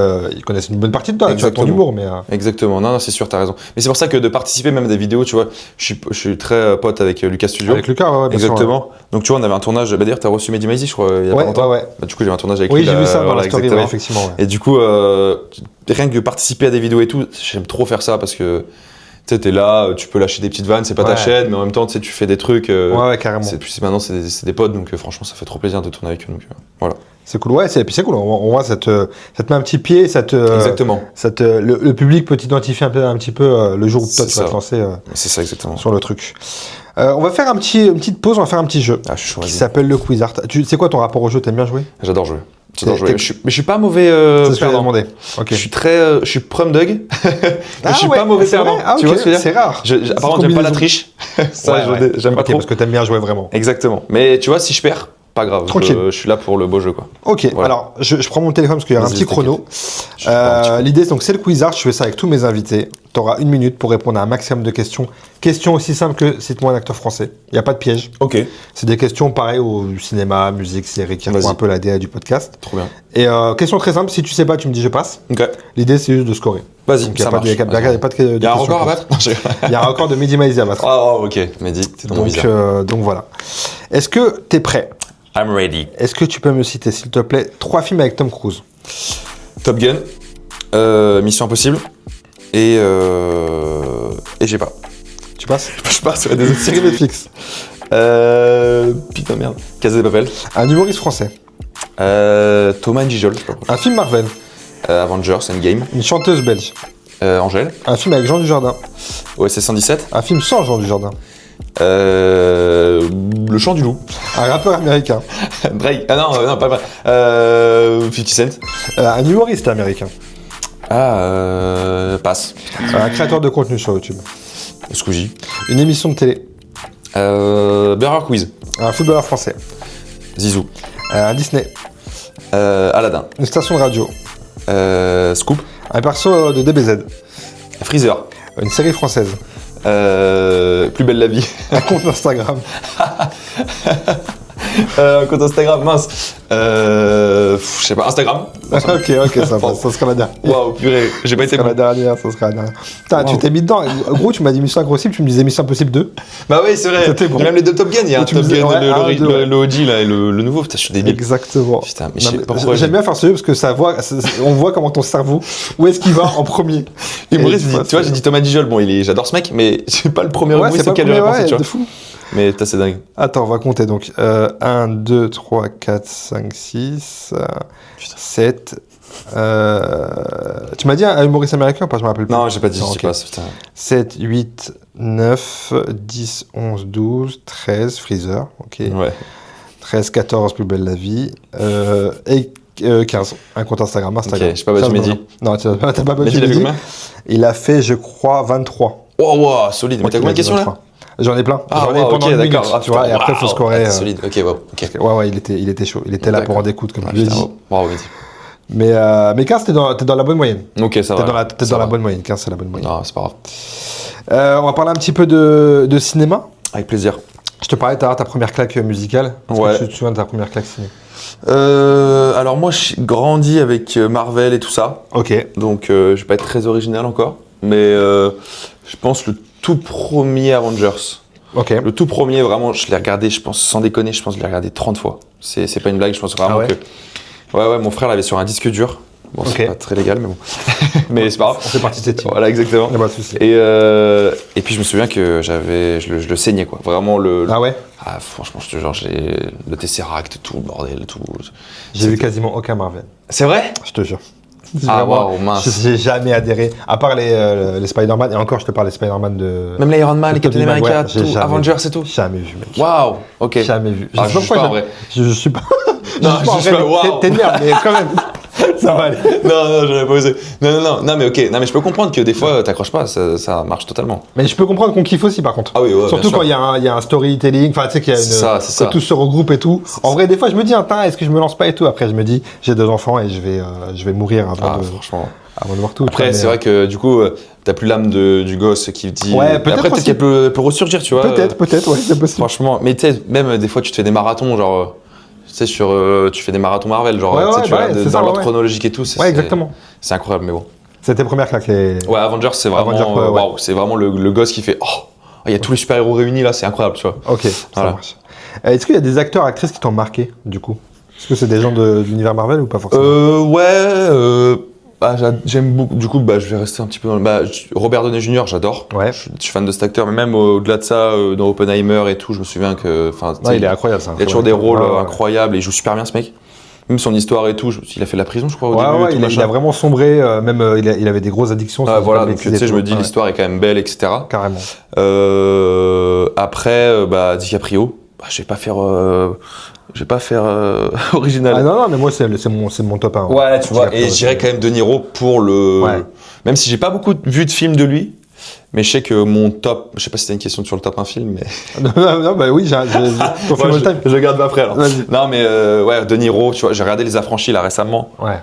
une bonne partie de toi, tu vois, ton humour, mais. Exactement. Non, c'est sûr, t'as raison. Mais c'est pour ça que de participer même à des vidéos, tu vois, je suis très pote avec Lucas Studio. Avec Lucas, bien sûr. Exactement. Donc tu vois, on avait un tournage. D'ailleurs, t'as reçu Mehdi Maizi, je crois, il y a pas longtemps. Du coup, j'ai un tournage avec lui. Oui, j'ai vu ça dans la story, effectivement. Et du coup, rien que participer à des vidéos et tout, j'aime trop faire ça parce que tu sais, t'es là, tu peux lâcher des petites vannes, c'est pas ta chaîne, mais en même temps, tu sais, tu fais des trucs. Carrément. Maintenant, c'est des potes, donc franchement, ça fait trop plaisir de tourner avec eux. Donc voilà. C'est cool, et puis c'est cool. On voit, ça te met un petit pied, exactement. Le public peut t'identifier un petit peu le jour où toi tu vas te lancer. C'est ça, exactement. Sur le truc. On va faire une petite pause, on va faire un petit jeu qui s'appelle le Quiz Art. C'est quoi ton rapport au jeu? T'aimes bien jouer? J'adore jouer. Mais je suis pas mauvais c'est ce que j'ai demandé. Okay. Je suis prum dug. Je suis pas mauvais perdant. Tu vois ce que je veux dire? C'est rare. Apparemment, j'aime pas la triche. Ça, j'aime pas trop. Parce que t'aimes bien jouer vraiment. Exactement. Mais tu vois, si je perds, pas grave. Je suis là pour le beau jeu, quoi. Ok. Voilà. Alors, je prends mon téléphone parce qu'il y a un petit chrono. L'idée, donc, c'est le Quiz Art. Je fais ça avec tous mes invités. Tu auras 1 minute pour répondre à un maximum de questions. Questions aussi simples que cite-moi un acteur français. Il n'y a pas de piège. Ok. C'est des questions pareilles au cinéma, musique, série, qui font un peu la DA du podcast. Trop bien. Et question très simple. Si tu sais pas, tu me dis je passe. Ok. L'idée, c'est juste de scorer. Vas-y, ça marche. Il y a un record à battre? Il y a un record de Mehdi Maizi à battre. Oh, ok. Mehdi, t'es dans mon visage. Donc voilà. Est-ce que t'es prêt? I'm ready. Est-ce que tu peux me citer, s'il te plaît, 3 films avec Tom Cruise? Top Gun, Mission Impossible et Et j'ai pas. Tu passes? Je passe sur Des séries Netflix. Putain merde. Casa de Papel. Un humoriste français. Thomas Njijol, je sais pas pourquoi. Un film Marvel. Avengers Endgame. Une chanteuse belge. Angèle. Un film avec Jean Dujardin. OSS 117. Un film sans Jean Dujardin. Le chant du loup. Un rappeur américain. Drake. Ah non, pas vrai. 50 Cent. Un humoriste américain. Passe. Un créateur de contenu sur YouTube. Squeezie. Une émission de télé. Burger Quiz. Un footballeur français. Zizou. Un Disney. Aladdin. Une station de radio. Scoop. Un perso de DBZ. Freezer. Une série française. Plus belle la vie. Un compte Instagram. Un compte Instagram, mince. Je sais pas, Instagram. ok, ça passe. Ça sera la dernière. Waouh, purée, j'ai pas été Ça bon. sera la dernière. Putain, tu t'es mis dedans. Gros, tu m'as dit Mission Impossible, tu me disais Mission Impossible 2. Bah oui, c'est vrai. C'était bon. Même les deux Top Gun, il y a un tu Top me disais, Gun, ouais, le OG là, et le nouveau. Putain, je suis débile. Exactement. Putain, mais Non, je sais pas pourquoi. J'aime bien faire ce jeu parce que on voit comment ton cerveau, où est-ce qu'il va en premier. Humoriste, tu vois, j'ai dit Thomas Dijol. Bon, j'adore ce mec, mais c'est pas le premier humoriste auquel j'aurais pensé, tu vois. De fou. Mais putain, c'est dingue. Attends, on va compter donc. 1, 2, 3, 4, 5, 6, 7. Tu m'as dit un humoriste américain ou pas? Je me rappelle plus. Non, j'ai pas dit, Non, je sais ok. pas, putain. 7, 8, 9, 10, 11, 12, 13, Freezer. Ok. Ouais. 13, 14, Plus belle la vie. Et 15, un compte Instagram. Ok, j'ai pas battu Mehdi. Non, t'as pas battu Mehdi, il a fait combien? Il a fait, je crois, 23. Wow, solide. Mais t'as combien de questions là? J'en ai plein. Ah, J'en ai wow, pendant ok, une minute, d'accord. tu vois, et après, il faut scorer. Solide, ok, wow. Ok. Ouais, il était chaud. Il était là pour en découdre, comme je l'ai dit. Bravo, Mehdi. Mais 15, t'es dans la bonne moyenne. Ok, ça va. T'es dans la bonne moyenne. 15, c'est la bonne moyenne. Non, c'est pas grave. On va parler un petit peu de cinéma. Avec plaisir. Je te parlais tout à l'heure de ta première claque musicale. Est-ce Ouais. que tu te souviens de ta première claque ciné? Alors moi, j'ai grandi avec Marvel et tout ça. Ok. Donc, je vais pas être très original encore. Mais je pense le tout premier Avengers. Ok. Le tout premier, vraiment, je l'ai regardé, je pense, sans déconner, je pense que je l'ai regardé 30 fois. C'est pas une blague, je pense vraiment ouais. que... Ouais, mon frère l'avait sur un disque dur. Bon, c'est pas très légal, mais bon. Mais c'est pas grave. On fait partie de cette team. Voilà, exactement. Y a pas de souci. Et puis je me souviens que je le saignais, quoi. Vraiment le... Ah ouais? Ah, franchement, je te jure, le Tesseract, tout le bordel, tout. J'ai vu quasiment aucun Marvel. C'est vrai? Je te jure. Ah Vraiment, waouh, mince. J'ai jamais adhéré, à part les Spider-Man, et encore je te parle des Spider-Man de... Même l'Iron Man, les Captain Tobey Maguire, America, j'ai tout, jamais Avengers vu. et tout. Jamais vu, mec. Waouh, ok. Jamais vu. Ah, je sais juge pas en vrai. Je suis pas... Non, je juge pas, waouh. T'es une merde, mais quand même, ça va aller. Non, j'aurais pas osé. Non, mais ok. Non, mais je peux comprendre que des fois, t'accroches pas, ça marche totalement. Mais je peux comprendre qu'on kiffe aussi, par contre. Ah oui, ouais, surtout bien quand il y a un storytelling, enfin tu sais qu'il y a C'est ça. que tout se regroupe et tout. En vrai, des fois, je me dis, attends, est-ce que je me lance pas et tout. Après, je me dis, j'ai 2 enfants et je vais mourir Franchement. avant de voir tout. Après, c'est vrai que du coup, t'as plus l'âme du gosse qui dit. Ouais, peut-être après, aussi. qu'elle peut ressurgir, tu vois. Peut-être, ouais, c'est possible. Franchement, mais tu sais, même des fois, tu te fais des marathons, genre. Tu sais, tu fais des marathons Marvel, genre, Ouais, tu sais, ouais, tu bah regardes ouais, c'est dans ça, l'ordre ouais. chronologique et tout. Ouais, exactement. C'est incroyable, mais bon. C'était première claque. Ouais, Avengers, c'est vraiment. Avengers, ouais. Waouh, c'est vraiment le gosse qui fait. Oh, il y a tous les super-héros réunis là, c'est incroyable, tu vois. Ok, ça Voilà. marche. Est-ce qu'il y a des acteurs, actrices qui t'ont marqué, du coup? Est-ce que c'est des gens de l'univers Marvel ou pas forcément? J'aime beaucoup. Du coup, je vais rester un petit peu dans Robert Downey Jr., j'adore. Ouais. Je suis fan de cet acteur, mais même au-delà de ça, dans Oppenheimer et tout, je me souviens que. Ouais, il est incroyable, ça. Il a toujours des rôles incroyables et il joue super bien ce mec. Même son histoire et tout, il a fait de la prison, je crois, au début. Ouais, il a vraiment sombré, même il avait des grosses addictions. Voilà, donc tu sais, je me dis, l'histoire est quand même belle, etc. Carrément. Après, DiCaprio, je vais pas faire original. Ah non, mais moi, c'est mon top 1. Ouais, tu vois, et je dirais quand même De Niro pour le. Ouais. Même si j'ai pas beaucoup vu de films de lui, mais je sais que mon top. Je sais pas si t'as une question sur le top 1 film, mais. non, bah oui, je garde après alors. Vas-y. Non, mais ouais, De Niro, tu vois, j'ai regardé Les Affranchis là récemment. Ouais.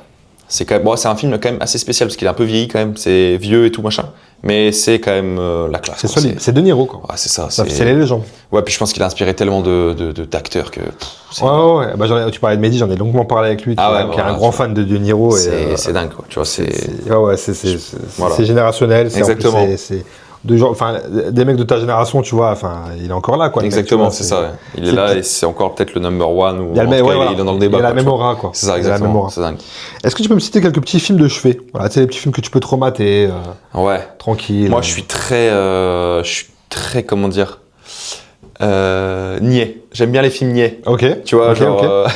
C'est quand même. Bon, c'est un film quand même assez spécial parce qu'il est un peu vieilli quand même, c'est vieux et tout machin. Mais c'est quand même la classe. C'est quoi. solide, c'est De Niro, quoi. Ouais, c'est ça. C'est les légendes. Ouais, puis je pense qu'il a inspiré tellement d'acteurs que. Ouais. Bah, tu parlais de Mehdi, j'en ai longuement parlé avec lui, qui est un grand fan de De Niro. C'est dingue, quoi. Tu vois, Ouais, Voilà. c'est générationnel. Exactement. de gens, enfin, des mecs de ta génération, tu vois, enfin, il est encore là, quoi. Exactement, mec, c'est ça. Ouais. Il est là et c'est encore peut-être le number one ou il est dans le débat. Il a la même aura, quoi. C'est ça, exactement. C'est dingue. Est-ce que tu peux me citer quelques petits films de chevet? Voilà, tu sais, les petits films que tu peux te remater, ouais. Tranquille. Moi, je suis très, comment dire, niais. J'aime bien les films niais. Ok. Tu vois, okay, genre,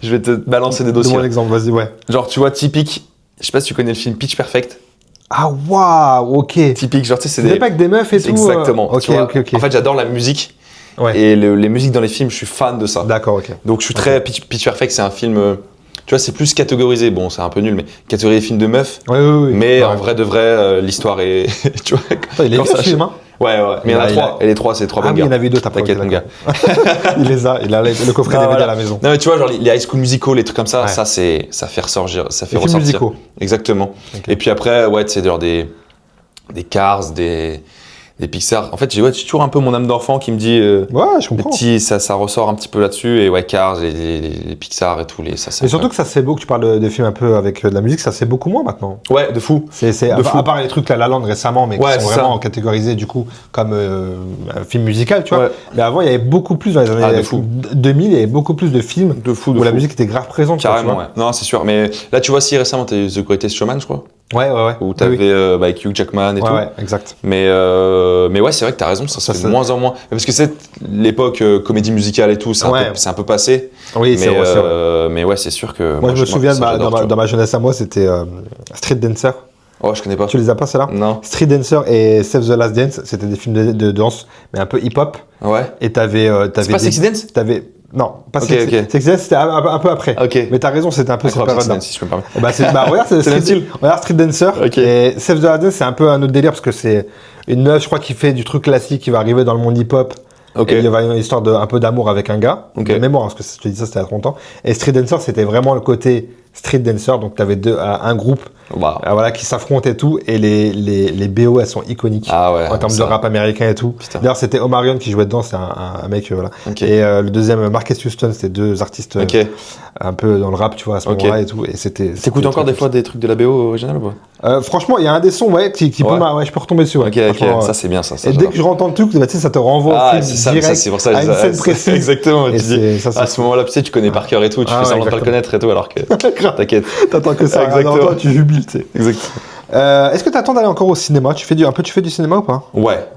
je vais te balancer des dossiers. Donne-moi l'exemple, vas-y, ouais. Genre, tu vois, typique, je sais pas si tu connais le film Pitch Perfect. Ah, waouh, ok. Typique, genre, tu sais, c'est des mecs, des meufs et tout. Exactement. Ok. En fait, j'adore la musique. Ouais. Et les musiques dans les films, je suis fan de ça. D'accord, ok. Donc, je suis très. Pitch Perfect, c'est un film. Tu vois, c'est plus catégorisé. Bon, c'est un peu nul, mais catégorisé film de meufs. Oui. Mais en vrai de vrai, l'histoire est. Tu vois, il est bien ce film, hein. Ouais. Mais il y en a trois. Et les trois, c'est trois bangers. Ah oui, il y en avait deux, t'inquiète, mon gars. Il a le coffret DVD à la maison. Non, mais tu vois, genre les High School Musical, les trucs comme ça, ça fait ressortir. Ça fait ressortir. Musicaux. Exactement. Okay. Et puis après, ouais, tu sais, genre des Cars, des Pixar. En fait, j'ai toujours un peu mon âme d'enfant qui me dit. Ouais, je comprends. Ça ressort un petit peu là-dessus. Et ouais, Cars, les Pixar et tout, ça. Mais surtout que ça se fait beaucoup. Tu parles de films un peu avec de la musique, ça se fait beaucoup moins maintenant. Ouais, de fou. À part les trucs La La Land récemment, mais qui sont vraiment catégorisés du coup comme un film musical, tu vois. Ouais. Mais avant, il y avait beaucoup plus dans les années 2000, il y avait beaucoup plus de films où la musique était grave présente. Carrément, ouais. Non, c'est sûr. Mais là, tu vois, si récemment, t'as eu The Greatest Showman, je crois. Ouais. Où t'avais avec Hugh Jackman et tout. Ouais, exact. Mais ouais, c'est vrai que t'as raison, ça se fait de moins en moins. Parce que c'est l'époque comédie musicale et tout, c'est un peu passé. Oui, c'est vrai. Mais ouais, c'est sûr que. Moi, je me souviens dans ma jeunesse à moi, c'était Street Dancer. Oh, je connais pas. Tu les as pas, ceux-là? Non. Street Dancer et Save the Last Dance, c'était des films de danse, mais un peu hip-hop. Ouais. Et t'avais. C'est pas Sexy Dance? Non, pas Sexy Dance, c'était un peu après. Okay. Mais t'as raison, c'était un peu cette période-là. Si je peux me permettre. Regarde, Street Dancer. Et Save the Last Dance, c'est un peu un autre délire parce que c'est une meuf, je crois, qui fait du truc classique, qui va arriver dans le monde hip-hop. Et il y avait une histoire un peu d'amour avec un gars. De mémoire, parce que je te dis ça, c'était il y a trop longtemps. Et Street Dancer, c'était vraiment le côté Street Dancer. Donc t'avais un groupe qui s'affrontent et tout. Et les BO, elles sont iconiques en termes de rap américain et tout. Putain. D'ailleurs, c'était Omarion qui jouait dedans, c'est un mec, voilà. Et le deuxième, Marcus Houston, c'était deux artistes un peu dans le rap, tu vois, à ce moment-là et tout. Et t'écoutes encore des fois des trucs de la BO originale ou pas? Franchement, il y a un des sons, je peux retomber dessus. Ok, ça c'est bien, ça. Et dès que je rentre le truc, ça te renvoie au film direct à une scène précise. Exactement. À ce moment-là, tu connais par cœur et tout, tu fais semblant de pas le connaître et tout, alors que t'inquiète. T'attends que ça. Exactement. Tu jubiles, tu sais. Exactement. Est-ce que t'attends d'aller encore au cinéma? Tu fais du cinéma ou pas? Ouais,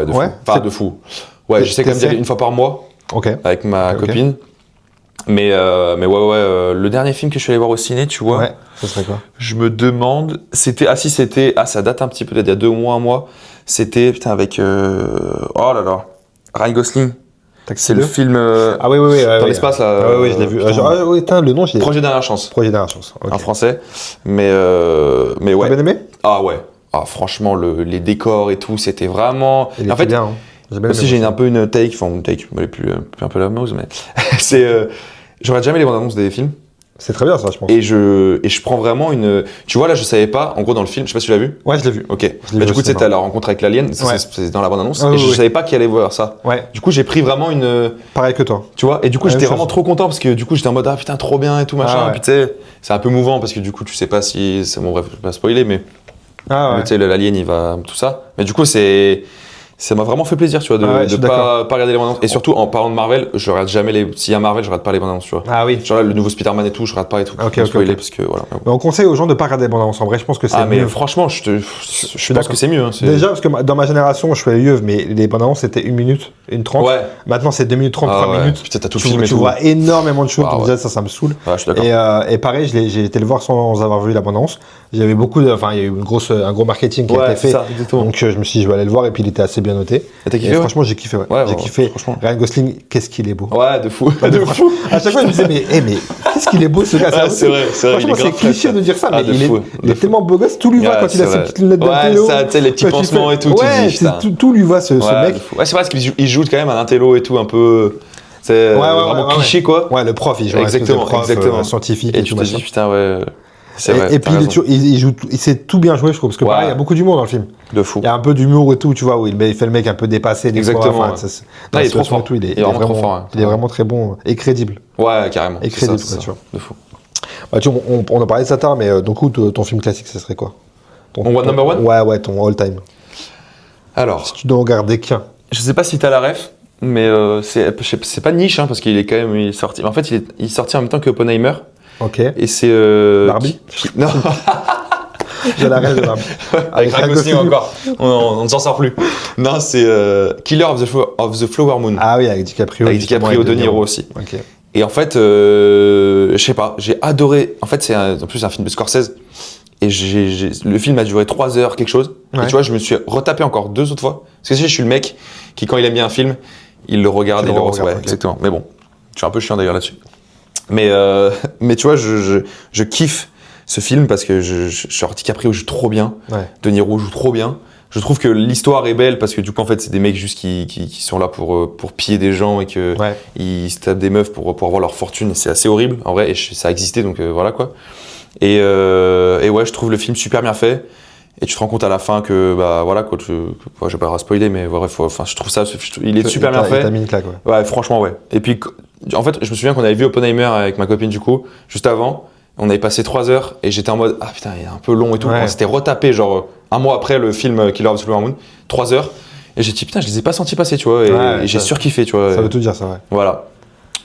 de fou. Pas de fou. Ouais, j'essaie quand même d'y aller une fois par mois. Avec ma copine. Mais ouais, le dernier film que je suis allé voir au ciné, tu vois. Ouais, ça serait quoi? Je me demande, ça date un petit peu, il y a 2 mois, un mois. C'était, avec, oh là là, Ryan Gosling. C'est le film dans l'espace là. Oui, je l'ai vu. Le nom, j'ai. Projet dernière chance. En français. Mais ouais. T'as bien aimé? Ah ouais. Ah franchement, les décors et tout, c'était vraiment. Il était bien. Aussi, j'ai un peu une take, elle est plus un peu la mose, mais c'est. J'aurais jamais les bandes annonces des films. C'est très bien ça, je pense. Et je prends vraiment une. Tu vois, là, je savais pas, en gros, dans le film, je sais pas si tu l'as vu. Ouais, je l'ai vu. Ok. Du coup, c'était la rencontre avec l'alien, c'est dans la bande annonce. Et je savais pas qui allait voir ça. Ouais. Du coup, j'ai pris vraiment une. Pareil que toi. Tu vois, et du coup, j'étais vraiment trop content parce que du coup, j'étais en mode, ah putain, trop bien et tout, machin. Puis tu sais, c'est un peu mouvant parce que du coup, tu sais pas si. C'est bon, bref, je vais pas spoiler, mais. Tu sais, l'alien, il va. Tout ça. Mais du coup, ça m'a vraiment fait plaisir, tu vois, de pas regarder les bandes annonces. Et surtout, en parlant de Marvel, je regarde jamais s'il y a Marvel, je regarde pas les bandes annonces, tu vois. Ah oui. Genre là, le nouveau Spider-Man et tout, je regarde pas et tout. Ok. Parce que voilà. Mais on conseille aux gens de pas regarder les bandes annonces. En vrai, je pense que c'est mieux. Mais franchement, je pense que c'est mieux. Déjà, parce que dans ma génération, je suis allé vieux, mais les bandes annonces c'était 1 minute, 1:30. Ouais. Maintenant, c'est 2 minutes 30, 3 minutes. Putain, t'as tout le film. Tu vois énormément de choses. Donc déjà, ça me saoule. Ouais, je suis d'accord. Et pareil, j'ai été le voir sans avoir vu la bande annonce. J'avais il y a eu un gros marketing qui a été fait. Donc je me suis dit, je vais aller le voir et puis il était assez bien noté. Et franchement, j'ai kiffé. J'ai kiffé. Ryan Gosling, qu'est-ce qu'il est beau. Ouais, de fou. À chaque fois, je me disais, mais qu'est-ce qu'il est beau ce gars. C'est vrai. Franchement, c'est cliché de dire ça, mais il est tellement beau gosse. Tout lui va quand il a ses petites lunettes d'intello. Ouais, ça, tu sais, les petits pansements et tout. Ouais, tout lui va ce mec. Ouais, c'est vrai parce qu'il joue quand même un intello et tout, un peu. C'est vraiment cliché, quoi. Ouais, le prof, il joue exactement. Scientifique. Et tu te dis, putain, ouais. C'est vrai, et puis il sait tout bien jouer, je trouve, parce que pareil, il y a beaucoup d'humour dans le film. De fou. Il y a un peu d'humour et tout, tu vois, où il fait le mec un peu dépassé. Exactement. Il est trop fort. Il est vraiment trop fort. Il est vraiment très bon et crédible. Ouais, carrément. Et crédible, tu vois. De fou. On a parlé de ça tard, mais donc ton film classique, ce serait quoi? Mon number one? Ouais, ton all time. Alors, Si tu dois en garder qu'un. je sais pas si t'as la ref, mais c'est pas niche, parce qu'il est quand même il est sorti. En fait, il est sorti en même temps que Oppenheimer. Ok. Et c'est. Barbie. Non, J'ai la ref de Barbie. avec Ryan Gosling encore. On ne s'en sort plus. Non, c'est Killer of the Flower Moon. Ah oui, avec DiCaprio. Avec DiCaprio, De Niro aussi. Ok. Et en fait, je sais pas, j'ai adoré. En fait, en plus un film de Scorsese. Et le film a duré 3 heures, quelque chose. Ouais. Et tu vois, je me suis retapé encore 2 autres fois. Parce que je suis le mec qui, quand il aime bien un film, il le regarde et il le reçoit. Ouais, okay. exactement. Mais bon, je suis un peu chiant d'ailleurs là-dessus. Mais tu vois, je kiffe ce film parce que genre DiCaprio joue trop bien. Ouais. De Niro joue trop bien. Je trouve que l'histoire est belle parce que du coup, en fait, c'est des mecs juste qui sont là pour piller des gens et que ils se tapent des meufs pour avoir leur fortune. Et c'est assez horrible, en vrai, et ça a existé, donc voilà quoi. Et ouais, je trouve le film super bien fait. Et tu te rends compte à la fin que, bah voilà quoi, je vais pas spoiler, mais bref, je trouve ça, il est super bien fait. T'as mis une claque, ouais. Ouais, franchement, ouais. Et puis, en fait, je me souviens qu'on avait vu Oppenheimer avec ma copine du coup, juste avant. On avait passé 3 heures et j'étais en mode, ah putain, il est un peu long et tout. Ouais. On s'était retapé, genre, un mois après le film Killer of the Flower Moon, 3 heures. Et j'ai dit, putain, je les ai pas sentis passer, tu vois. Et j'ai surkiffé, tu vois. Ça veut tout dire, ça, ouais. Voilà.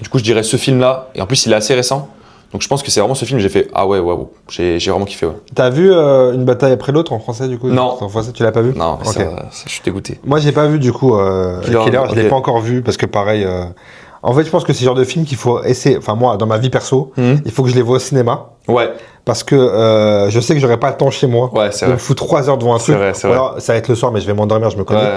Du coup, je dirais ce film-là. Et en plus, il est assez récent. Donc, je pense que c'est vraiment ce film que j'ai fait, ah ouais, waouh. J'ai vraiment kiffé, ouais. T'as vu Une bataille après l'autre en français, du coup? Non. En français, tu l'as pas vu? Non, mais okay. ça, je suis dégoûté. Moi, j'ai pas vu, du coup, Killer. Je l'ai ok. pas encore vu parce que, pareil. En fait, je pense que c'est le genre de film qu'il faut essayer. Enfin, moi, dans ma vie perso, il faut que je les vois au cinéma. Ouais. Parce que je sais que j'aurai pas le temps chez moi. Ouais, c'est de vrai. me foutre 3 heures devant un truc. C'est vrai. Alors, ça va être le soir, mais je vais m'endormir, je me connais.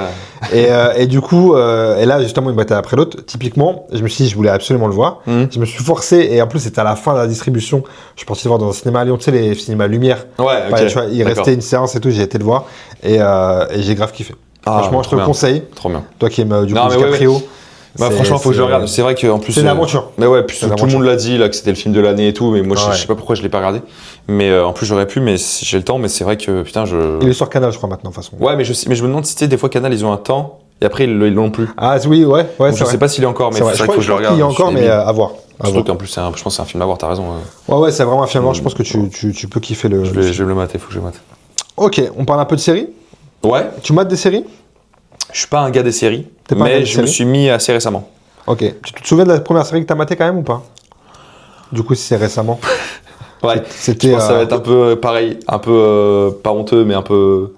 Ouais. Et du coup, et là, justement, une bataille après l'autre, typiquement, je me suis dit, je voulais absolument le voir. Je me suis forcé, et en plus, c'était à la fin de la distribution. Je suis parti le voir dans un cinéma à Lyon, tu sais, les cinémas Lumière. Ouais, ok. Ouais, tu vois, il restait une séance et tout, j'ai été le voir. Et j'ai grave kiffé. Ah, franchement, je te le conseille. Trop bien. Toi qui aimes du coup mais DiCaprio. Bah franchement, faut que je le regarde. C'est vrai qu'en plus. C'est une aventure. Mais ouais, puis tout le monde l'a dit là que c'était le film de l'année et tout, mais moi je sais pas pourquoi je l'ai pas regardé. Mais en plus j'aurais pu, mais si j'ai le temps. Mais c'est vrai que putain Il est sur Canal, je crois maintenant de toute façon. Ouais, mais je me demande si tu sais, des fois Canal ils ont un temps et après ils l'ont plus. Ah oui, ouais. Donc, je sais pas s'il est encore, mais c'est vrai qu'il faut que je le regarde. Il y a encore, mais à voir. Surtout qu'en plus, je pense que c'est un film à voir. T'as raison. Ouais, c'est vraiment un film à voir. Je pense que tu peux kiffer le. Je vais me le mater. Faut que je le mate. Ok, on parle un peu de séries. Ouais. Tu mates des séries? Je suis pas un gars des séries, mais je me suis mis assez récemment. Ok. Tu te souviens de la première série que t'as matée quand même ou pas? Du coup, si c'est récemment. Ouais. C'était. Je pense que ça va être un peu pareil, un peu pas honteux, mais un peu.